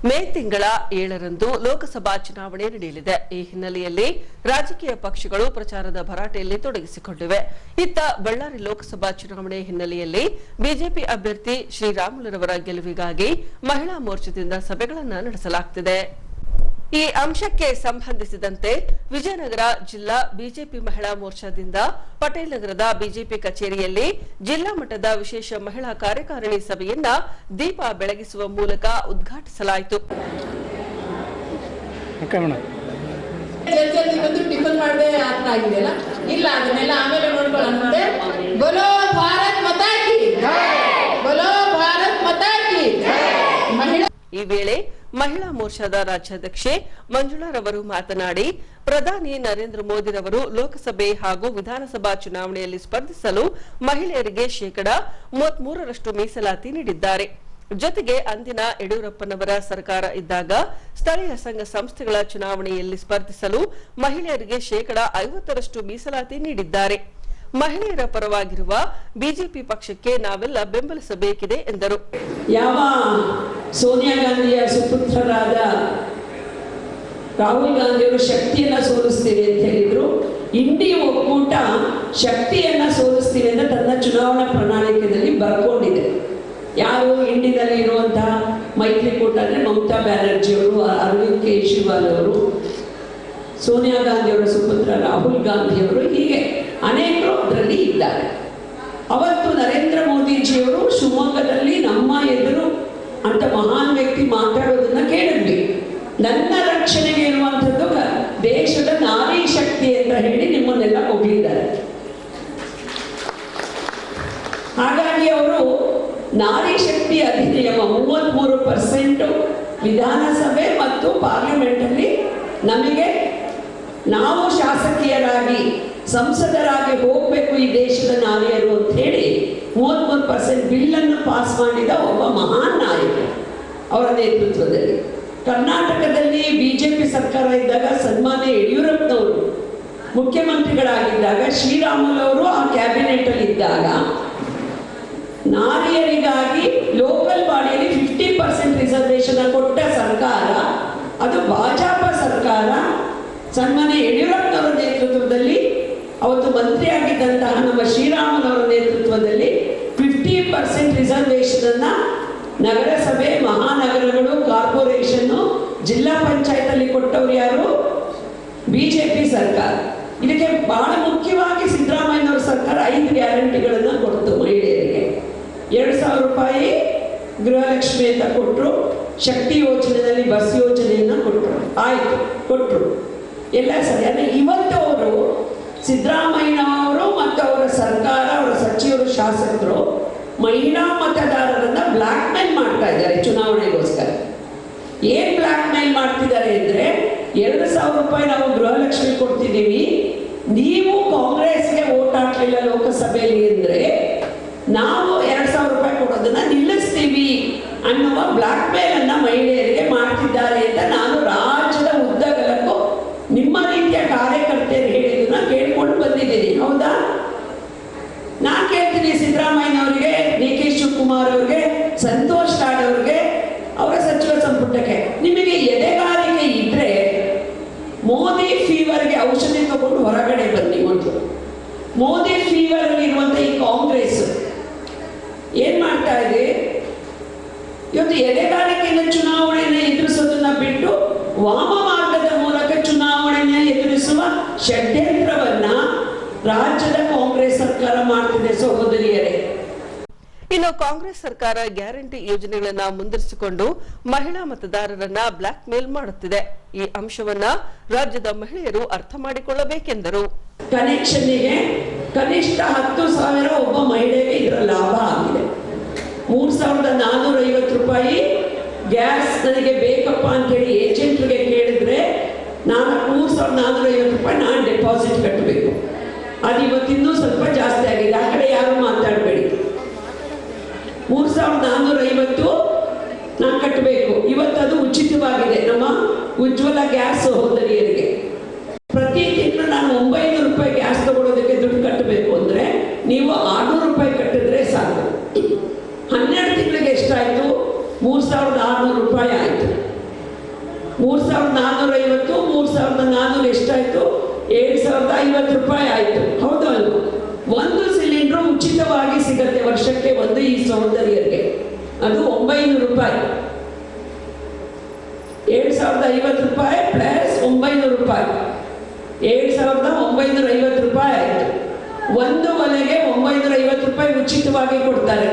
ಮೇ ತಿಂಗಳ 7ರಂದು ಲೋಕಸಭಾ ಚುನಾವಣೆ ನಡೆಯಲಿದೆ. ಈ ಹಿನ್ನೆಲೆಯಲ್ಲಿ ರಾಜಕೀಯ ಪಕ್ಷಗಳು ಪ್ರಚಾರದ ಭರಾಟೆಯಲ್ಲಿ ತೊಡಗಿಸಿಕೊಂಡಿವೆ. ಇತ್ತ ಬಳ್ಳಾರಿ ಲೋಕಸಭಾ ಚುನಾವಣೆ ಹಿನ್ನೆಲೆಯಲ್ಲಿ ಬಿಜೆಪಿ ಅಭ್ಯರ್ಥಿ ಶ್ರೀರಾಮುಲುರವರ ಗೆಲುವಿಗಾಗಿ ಮಹಿಳಾ ಮೋರ್ಚಾದಿಂದ ಸಭೆಗಳನ್ನು ನಡೆಸಲಾಗುತ್ತಿದೆ. ಈ ಅಂಶಕ್ಕೆ ಸಂಬಂಧಿಸಿದಂತೆ ವಿಜಯನಗರ ಜಿಲ್ಲಾ ಬಿಜೆಪಿ ಮಹಿಳಾ ಮೋರ್ಚಾದಿಂದ ಪಟೇಲ್ ನಗರದ ಬಿಜೆಪಿ ಕಚೇರಿಯಲ್ಲಿ ಜಿಲ್ಲಾ ಮಟ್ಟದ ವಿಶೇಷ ಮಹಿಳಾ ಕಾರ್ಯಕಾರಿಣಿ ಸಭೆಯನ್ನ ದೀಪ ಬೆಳಗಿಸುವ ಮೂಲಕ ಉದ್ಘಾಟಿಸಲಾಯಿತು. ಟಿಫನ್ ಮಾಡದೆ ಆಗಿದೆಯಲ್ಲ, ಇಲ್ಲ ಅದನ್ನೆಲ್ಲ ಆಮೇಲೆ ನೋಡ್ಕೊಳ್ಳೋಣ. ಬೋಲೋ ಭಾರತ್ ಮಾತಾ ಕಿ ಜೈ, ಬೋಲೋ ಭಾರತ್ ಮಾತಾ ಕಿ ಜೈ. ಈ ವೇಳೆ ಮಹಿಳಾ ಮೋರ್ಚಾದ ರಾಜ್ಯಾಧ್ಯಕ್ಷೆ ಮಂಜುಳಾರವರು ಮಾತನಾಡಿ, ಪ್ರಧಾನಿ ನರೇಂದ್ರ ಮೋದಿರವರು ಲೋಕಸಭೆ ಹಾಗೂ ವಿಧಾನಸಭಾ ಚುನಾವಣೆಯಲ್ಲಿ ಸ್ಪರ್ಧಿಸಲು ಮಹಿಳೆಯರಿಗೆ 33% ಮೀಸಲಾತಿ ನೀಡಿದ್ದಾರೆ. ಜೊತೆಗೆ ಅಂದಿನ ಯಡಿಯೂರಪ್ಪನವರ ಸರ್ಕಾರ ಇದ್ದಾಗ ಸ್ಥಳೀಯ ಸಂಘ ಸಂಸ್ಥೆಗಳ ಚುನಾವಣೆಯಲ್ಲಿ ಸ್ಪರ್ಧಿಸಲು ಮಹಿಳೆಯರಿಗೆ 50% ಮೀಸಲಾತಿ ನೀಡಿದ್ದಾರೆ. ಮಹಿಳೆಯರ ಪರವಾಗಿರುವ ಬಿಜೆಪಿ ಪಕ್ಷಕ್ಕೆ ನಾವೆಲ್ಲ ಬೆಂಬಲಿಸಬೇಕಿದೆ ಎಂದರು. ಯಾವ ಸೋನಿಯಾ ಗಾಂಧಿಯ ಸುಪುತ್ರರಾದ ರಾಹುಲ್ ಗಾಂಧಿಯವರು ಶಕ್ತಿಯನ್ನ ಸೋಲಿಸ್ತೀವಿ ಅಂತ ಹೇಳಿದ್ರು, ಇಂಡಿ ಒಕ್ಕೂಟ ಶಕ್ತಿಯನ್ನ ಸೋಲಿಸ್ತೀವಿ ಅಂತ ತನ್ನ ಚುನಾವಣಾ ಪ್ರಣಾಳಿಕೆಯಲ್ಲಿ ಬರ್ಕೊಂಡಿದೆ. ಯಾರು ಇಂಡಿಯಲ್ಲಿ ಇರುವಂತಹ ಮೈತ್ರಿಕೂಟ ಅಂದ್ರೆ ಮಮತಾ ಬ್ಯಾನರ್ಜಿ ಅವರು, ಅರವಿಂದ್ ಕೇಜ್ರಿವಾಲ್ ಅವರು, ಸೋನಿಯಾ ಗಾಂಧಿಯವರ ಸುಪುತ್ರ ರಾಹುಲ್ ಗಾಂಧಿಯವರು, ಹೀಗೆ ಅನೇಕರು ಅದರಲ್ಲಿ ಇದ್ದಾರೆ. ಅವತ್ತು ನರೇಂದ್ರ ಮೋದಿಜಿಯವರು ಶಿವಮೊಗ್ಗದಲ್ಲಿ ನಮ್ಮ ಎದುರು ಅಂತ ಮಹಾನ್ ವ್ಯಕ್ತಿ ಮಾತಾಡೋದನ್ನ ಕೇಳಿದ್ವಿ. ನನ್ನ ರಕ್ಷಣೆಗೆ ಇರುವಂಥದ್ದು ದೇಶದ ನಾರಿ ಶಕ್ತಿ ಅಂತ ಹೇಳಿ ನಿಮ್ಮನ್ನೆಲ್ಲ ಹೊಗಳಿದ್ದಾರೆ. ಹಾಗಾಗಿ ಅವರು ನಾರಿ ಶಕ್ತಿ ಅಧಿನಿಯಮ 33% ವಿಧಾನಸಭೆ ಮತ್ತು ಪಾರ್ಲಿಮೆಂಟ್ ಅಲ್ಲಿ ನಮಗೆ ನಾವು ಶಾಸಕಿಯರಾಗಿ ಸಂಸದರಾಗಿ ಹೋಗಬೇಕು ಈ ದೇಶದ ನಾರಿಯರು ಅಂತ ಹೇಳಿ 33% ಬಿಲ್ಲನ್ನು ಪಾಸ್ ಮಾಡಿದ ಒಬ್ಬ ಮಹಾನ್ ನಾಯಕ ಅವರ ನೇತೃತ್ವದಲ್ಲಿ. ಕರ್ನಾಟಕದಲ್ಲಿ ಬಿಜೆಪಿ ಸರ್ಕಾರ ಇದ್ದಾಗ ಸನ್ಮಾನ್ಯ ಯಡಿಯೂರಪ್ಪನವರು ಮುಖ್ಯಮಂತ್ರಿಗಳಾಗಿದ್ದಾಗ, ಶ್ರೀರಾಮುಲು ಅವರು ಆ ಕ್ಯಾಬಿನೆಟ್ ಅಲ್ಲಿ ಇದ್ದಾಗ ನಾರಿಯರಿಗಾಗಿ ಲೋಕಲ್ ಬಾಡಿಯಲ್ಲಿ 50% ರಿಸರ್ವೇಶನ್ ಕೊಟ್ಟ ಸರ್ಕಾರ ಅದು ಭಾಜಪ ಸರ್ಕಾರ. ಸನ್ಮಾನ್ಯ ಯಡಿಯೂರಪ್ಪನವರ ನೇತೃತ್ವದಲ್ಲಿ ಅವತ್ತು ಮಂತ್ರಿಯಾಗಿದ್ದಂತಹ ನಮ್ಮ ಶ್ರೀರಾಮುಲವರ ನೇತೃತ್ವದಲ್ಲಿ 50% ರಿಸರ್ವೇಶನ್ ಅನ್ನ ನಗರಸಭೆ, ಮಹಾನಗರಗಳು, ಕಾರ್ಪೊರೇಷನ್, ಜಿಲ್ಲಾ ಪಂಚಾಯತ್ ಅಲ್ಲಿ ಕೊಟ್ಟವರು ಯಾರು? ಬಿಜೆಪಿ ಸರ್ಕಾರ. ಇದಕ್ಕೆ ಬಹಳ ಮುಖ್ಯವಾಗಿ ಸಿದ್ದರಾಮಯ್ಯನವರ ಸರ್ಕಾರ 5 ಗ್ಯಾರಂಟಿಗಳನ್ನು ಕೊಡ್ತು ಮಹಿಳೆಯರಿಗೆ. 2,000 ರೂಪಾಯಿ ಗೃಹಲಕ್ಷ್ಮಿ ಅಂತ ಕೊಟ್ಟರು, ಶಕ್ತಿ ಯೋಜನೆಯಲ್ಲಿ ಬಸ್ ಯೋಜನೆಯನ್ನು ಕೊಟ್ಟರು, ಆಯಿತು ಕೊಟ್ಟರು, ಎಲ್ಲ ಸರಿ. ಅಂದರೆ ಇವತ್ತು ಅವರು ಸಿದ್ದರಾಮಯ್ಯನವರು ಮತ್ತು ಅವರ ಸರ್ಕಾರ, ಅವರ ಸಚಿವರು, ಶಾಸಕರು ಮಹಿಳಾ ಮತದಾರರನ್ನ ಬ್ಲ್ಯಾಕ್ ಮೇಲ್ ಮಾಡ್ತಾ ಇದ್ದಾರೆ ಚುನಾವಣೆಗೋಸ್ಕರ. ಏನ್ ಬ್ಲ್ಯಾಕ್ ಮೇಲ್ ಮಾಡ್ತಿದ್ದಾರೆ ಅಂದ್ರೆ 2,000 ರೂಪಾಯಿ ನಾವು ಗೃಹಲಕ್ಷ್ಮಿ ಕೊಡ್ತಿದ್ದೀವಿ, ನೀವು ಕಾಂಗ್ರೆಸ್ಗೆ ವೋಟ್ ಹಾಕಲಿಲ್ಲ ಲೋಕಸಭೆಯಲ್ಲಿ ಅಂದ್ರೆ ನಾವು 2,000 ರೂಪಾಯಿ ಕೊಡೋದನ್ನ ನಿಲ್ಲಿಸ್ತೀವಿ ಅನ್ನುವ ಬ್ಲ್ಯಾಕ್ ಮೇಲ್ ಅನ್ನ ಮಹಿಳೆಯರಿಗೆ ಮಾಡ್ತಿದ್ದಾರೆ ಅಂತ ನಾನು ರಾಜ್ಯದ ಉದ್ದಗಲಕ್ಕೂ ನಿಮ್ಮ ರೀತಿಯ ಕಾರ್ಯಕರ್ತೆಯರು ಹೇಳಿದ್ದನ್ನ ಕೇಳ್ಕೊಂಡು ಬಂದಿದ್ದೀನಿ. ಹೌದಾ? ನಾನು ಕೇಳ್ತೀನಿ ಸಿದ್ದರಾಮಯ್ಯನವರಿಗೆ, ಡಿ.ಕೆ. ಶಿವಕುಮಾರ್ ಅವರಿಗೆ, ಸಂತೋಷ್ ಲಾಡ್ ಅವರಿಗೆ, ಅವರ ಸಚಿವ ಸಂಪುಟಕ್ಕೆ, ನಿಮಗೆ ಎದೆಗಾರಿಕೆ ಇದ್ರೆ ಮೋದಿ ಫೀವರ್ಗೆ ಔಷಧಿ ತಗೊಂಡು ಹೊರಗಡೆ ಬನ್ನಿ. ಮೊದಲು ಮೋದಿ ಫೀವರ್ ಅಲ್ಲಿ ಇರುವಂತ ಈ ಕಾಂಗ್ರೆಸ್ ಏನ್ ಮಾಡ್ತಾ ಇದೆ ಇವತ್ತು? ಎದೆಗಾರಿಕೆಯಿಂದ ಚುನಾವಣೆಯನ್ನು ಎದುರಿಸೋದನ್ನ ಬಿಟ್ಟು ವಾಮ ಮಾರ್ಗದ ಮೂಲಕ ಚುನಾವಣೆಯನ್ನು ಎದುರಿಸುವ ಷಡ್ಯಂತ್ರವನ್ನ ರಾಜ್ಯದ ಕಾಂಗ್ರೆಸ್ ಸರ್ಕಾರ ಮಾಡ್ತಿದೆ ಸಹೋದರಿಯರೇ. ಇನ್ನು ಕಾಂಗ್ರೆಸ್ ಸರ್ಕಾರ ಗ್ಯಾರಂಟಿ ಯೋಜನೆಗಳನ್ನ ಮುಂದುವರಿಸಿಕೊಂಡು ಮಹಿಳಾ ಮತದಾರರನ್ನ ಬ್ಲಾಕ್ ಮೇಲ್ ಮಾಡುತ್ತಿದೆ. ಈ ಅಂಶವನ್ನ ರಾಜ್ಯದ ಮಹಿಳೆಯರು ಅರ್ಥ ಮಾಡಿಕೊಳ್ಳಬೇಕೆಂದರು. ಕನೆಕ್ಷನ್ಗೆ ಕನಿಷ್ಠ 10,000 ಒಬ್ಬ ಮಹಿಳೆಗೆ ಇದರ ಲಾಭ ಆಗಿದೆ. 3,450 ರೂಪಾಯಿ ಗ್ಯಾಸ್ ನನಗೆ ಬೇಕಪ್ಪ ಅಂತೇಳಿ ಏಜೆಂಟ್ರಿಗೆ ಕೇಳಿದ್ರೆ ನಾನು 3,450 ರೂಪಾಯಿ ನಾನು ಡೆಪಾಸಿಟ್ ಕಟ್ಟಬೇಕು. ಅದು ಇವತ್ತಿನ್ನೂ ಸ್ವಲ್ಪ ಜಾಸ್ತಿ ಆಗಿದೆ. ಆ ಕಡೆ ಯಾರು ಮಾತಾಡಬೇಡಿ. 3,450 ನಾನು ಕಟ್ಟಬೇಕು. ಇವತ್ತದು ಉಚಿತವಾಗಿದೆ ನಮ್ಮ ಉಜ್ವಲ ಗ್ಯಾಸ್ ಸಹೋದರಿಯರಿಗೆ. ಪ್ರತಿ ತಿಂಗಳು ನಾನು 900 ರೂಪಾಯಿ ಗ್ಯಾಸ್ ತಗೊಳ್ಳೋದಕ್ಕೆ ದುಡ್ಡು ಕಟ್ಟಬೇಕು ಅಂದ್ರೆ ನೀವು 600 ರೂಪಾಯಿ ಕಟ್ಟಿದ್ರೆ ಸಾಕು. 12 ತಿಂಗಳಿಗೆ ಎಷ್ಟಾಯ್ತು? 3,600 ರೂಪಾಯಿ ಆಯ್ತು. 3,450 3,400 ಎಷ್ಟಾಯ್ತು? 7,050 ರೂಪಾಯಿ ಆಯ್ತು. ಹೌದು ಅಲ್ವಾ? ಒಂದು ಸಿಲಿಂಡರ್ ಉಚಿತವಾಗಿ ಸಿಗತ್ತೆ ವರ್ಷಕ್ಕೆ ಒಂದು ಈ ಸಹೋದರಿಯರಿಗೆ. ಅದು 900 ರೂಪಾಯಿ. 7,050 ರೂಪಾಯಿ ಪ್ಲಸ್ 900 ರೂಪಾಯಿ 7,950 ರೂಪಾಯಿ ಆಯ್ತು. ಒಂದು ಒಲೆಗೆ 950 ರೂಪಾಯಿ ಉಚಿತವಾಗಿ ಕೊಡ್ತಾರೆ.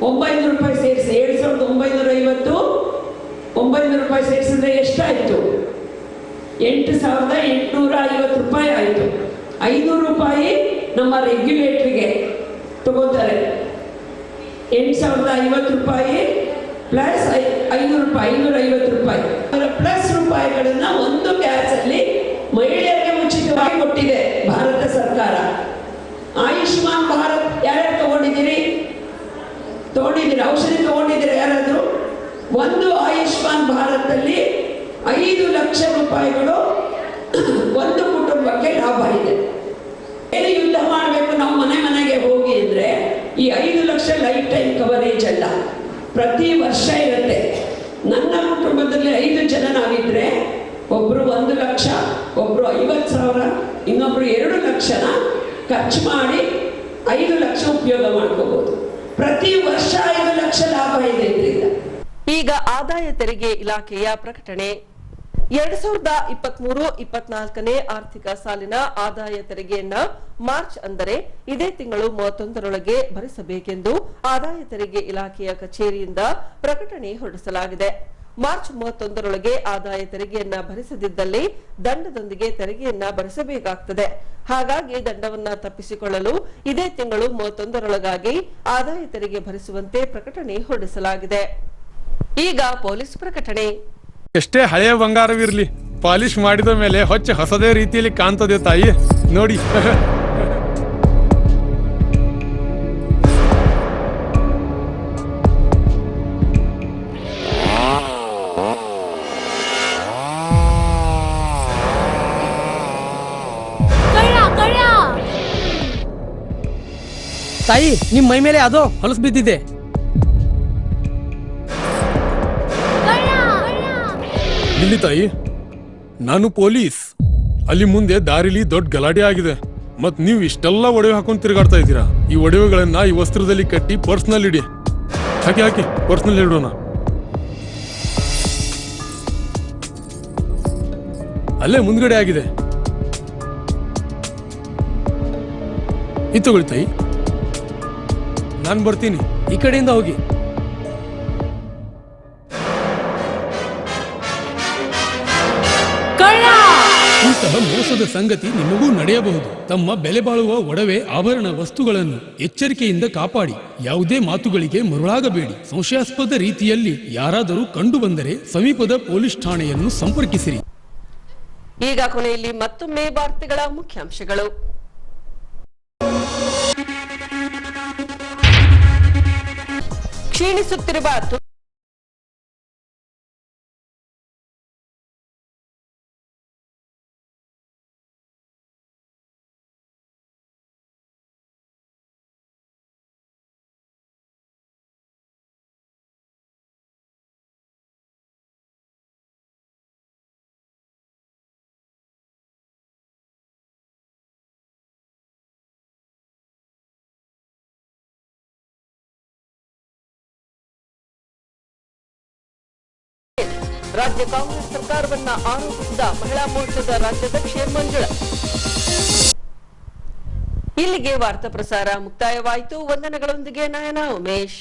900 ರೂಪಾಯಿ ಸೇರಿಸಿ 7,950 900 ರೂಪಾಯಿ ಸೇರಿಸಿದ್ರೆ ಎಷ್ಟಾಯ್ತು? 8,850 ರೂಪಾಯಿ ಆಯ್ತು. 500 ರೂಪಾಯಿ ನಮ್ಮ ರೆಗ್ಯುಲೇಟರ್ಗೆ ತಗೋತಾರೆ. 8,050 ರೂಪಾಯಿ ಪ್ಲಸ್ 500 ರೂಪಾಯಿ 550 ರೂಪಾಯಿ ಪ್ಲಸ್ ರೂಪಾಯಿಗಳನ್ನ ಒಂದು ಗ್ಯಾಸ್ ಅಲ್ಲಿ ಮಹಿಳೆಯರಿಗೆ ಉಚಿತವಾಗಿ ಕೊಟ್ಟಿದೆ ಭಾರತ ಸರ್ಕಾರ. ಆಯುಷ್ಮಾನ್ ಭಾರತ್ ಯಾರ್ಯಾರು ತಗೊಂಡಿದ್ದೀರಿ? ಔಷಧಿ ತಗೊಂಡಿದ್ದೀರಿ ಯಾರಾದ್ರೂ? ಒಂದು ಆಯುಷ್ಮಾನ್ ಭಾರತ್ ಅಲ್ಲಿ 5 ಲಕ್ಷ ರೂಪಾಯಿಗಳು ಒಂದು ಕುಟುಂಬಕ್ಕೆ ಲಾಭ ಇದೆ. ಏನು ಯುದ್ಧ ಮಾಡಬೇಕು ನಾವು ಮನೆಗೆ ಹೋಗಿ ಅಂದ್ರೆ ಈ 5 ಲಕ್ಷ ಲೈಫ್ ಟೈಮ್ ಕವರೇಜ್ ಅಲ್ಲ, ಪ್ರತಿ ವರ್ಷ ಇರುತ್ತೆ. ನನ್ನ ಕುಟುಂಬದಲ್ಲಿ 5 ಜನ ನಾವಿದ್ರೆ ಒಬ್ರು 1 ಲಕ್ಷ, ಒಬ್ರು 50,000, ಇನ್ನೊಬ್ರು 2 ಲಕ್ಷನ ಖರ್ಚು ಮಾಡಿ 5 ಲಕ್ಷ ಉಪಯೋಗ ಮಾಡ್ಕೋಬಹುದು. ಪ್ರತಿ ವರ್ಷ 5 ಲಕ್ಷ ಲಾಭ ಇದೆ ಇದರಿಂದ. ಈಗ ಆದಾಯ ತೆರಿಗೆ ಇಲಾಖೆಯ ಪ್ರಕಟಣೆ. 2023-24ನೇ ಆರ್ಥಿಕ ಸಾಲಿನ ಆದಾಯ ತೆರಿಗೆಯನ್ನ ಮಾರ್ಚ್ ಅಂದರೆ ಇದೇ ತಿಂಗಳು 31ರೊಳಗೆ ಭರಿಸಬೇಕೆಂದು ಆದಾಯ ತೆರಿಗೆ ಇಲಾಖೆಯ ಕಚೇರಿಯಿಂದ ಪ್ರಕಟಣೆ ಹೊರಡಿಸಲಾಗಿದೆ. ಮಾರ್ಚ್ 31ರೊಳಗೆ ಆದಾಯ ತೆರಿಗೆಯನ್ನ ಭರಿಸದಿದ್ದಲ್ಲಿ ದಂಡದೊಂದಿಗೆ ತೆರಿಗೆಯನ್ನ ಭರಿಸಬೇಕಾಗುತ್ತದೆ. ಹಾಗಾಗಿ ದಂಡವನ್ನ ತಪ್ಪಿಸಿಕೊಳ್ಳಲು ಇದೇ ತಿಂಗಳು 31ರೊಳಗಾಗಿ ಆದಾಯ ತೆರಿಗೆ ಭರಿಸುವಂತೆ ಪ್ರಕಟಣೆ ಹೊರಡಿಸಲಾಗಿದೆ. ಈಗ ಪೊಲೀಸ್ ಪ್ರಕಟಣೆ. ಎಷ್ಟೇ ಹಳೆಯ ಬಂಗಾರವಿರಲಿ ಪಾಲಿಶ್ ಮಾಡಿದ ಮೇಲೆ ಹೊಸದೇ ರೀತಿಯಲ್ಲಿ ಕಾಣ್ತದೆ ತಾಯಿ ನೋಡಿ. ತಾಯಿ, ನಿಮ್ ಮೈ ಮೇಲೆ ಅದು ಹೊಲಸು ಬಿದ್ದಿದೆ. ಇಲ್ಲಿ ತಾಯಿ, ನಾನು ಪೊಲೀಸ್. ಅಲ್ಲಿ ಮುಂದೆ ದಾರಿಲಿ ದೊಡ್ಡ ಗಲಾಟೆ ಆಗಿದೆ. ಮತ್ ನೀವು ಇಷ್ಟೆಲ್ಲ ಒಡವೆ ಹಾಕೊಂಡು ತಿರುಗಾಡ್ತಾ ಇದ್ದೀರಾ. ಈ ಒಡವೆಗಳನ್ನ ಈ ವಸ್ತ್ರದಲ್ಲಿ ಕಟ್ಟಿ ಪರ್ಸ್ನಲ್ ಇಡಿ. ಹಾಕಿ ಪರ್ಸ್ನಲ್ ಇಡೋಣ. ಅಲ್ಲೇ ಮುಂದ್ಗಡೆ ಆಗಿದೆ. ಇದು ತಗೊಳ್ಳಿ ತಾಯಿ. ನಾನು ಬರ್ತೀನಿ. ಈ ಕಡೆಯಿಂದ ಹೋಗಿ. ಇಂತಹ ಮೋಸದ ಸಂಗತಿ ನಿಮಗೂ ನಡೆಯಬಹುದು. ತಮ್ಮ ಬೆಲೆ ಬಾಳುವ ಒಡವೆ ಆಭರಣ ವಸ್ತುಗಳನ್ನು ಎಚ್ಚರಿಕೆಯಿಂದ ಕಾಪಾಡಿ. ಯಾವುದೇ ಮಾತುಗಳಿಗೆ ಮರುಳಾಗಬೇಡಿ. ಸಂಶಯಾಸ್ಪದ ರೀತಿಯಲ್ಲಿ ಯಾರಾದರೂ ಕಂಡು ಬಂದರೆ ಸಮೀಪದ ಪೊಲೀಸ್ ಠಾಣೆಯನ್ನು ಸಂಪರ್ಕಿಸಿರಿ. ಈಗ ಕೊನೆಯಲ್ಲಿ ಮತ್ತೊಮ್ಮೆ ವಾರ್ತೆಗಳ ಮುಖ್ಯಾಂಶಗಳು. ಕ್ಷೀಣಿಸುತ್ತಿರುವ ರಾಜ್ಯ ಕಾಂಗ್ರೆಸ್ ಸರ್ಕಾರವನ್ನ ಆರೋಪಿಸಿದ ಮಹಿಳಾ ಮೋರ್ಚಾದ ರಾಜ್ಯಾಧ್ಯಕ್ಷೆ ಮಂಜುಳಾ. ಇಲ್ಲಿಗೆ ವಾರ್ತಾ ಪ್ರಸಾರ ಮುಕ್ತಾಯವಾಯಿತು. ವಂದನೆಗಳೊಂದಿಗೆ ನಯನ ಉಮೇಶ್.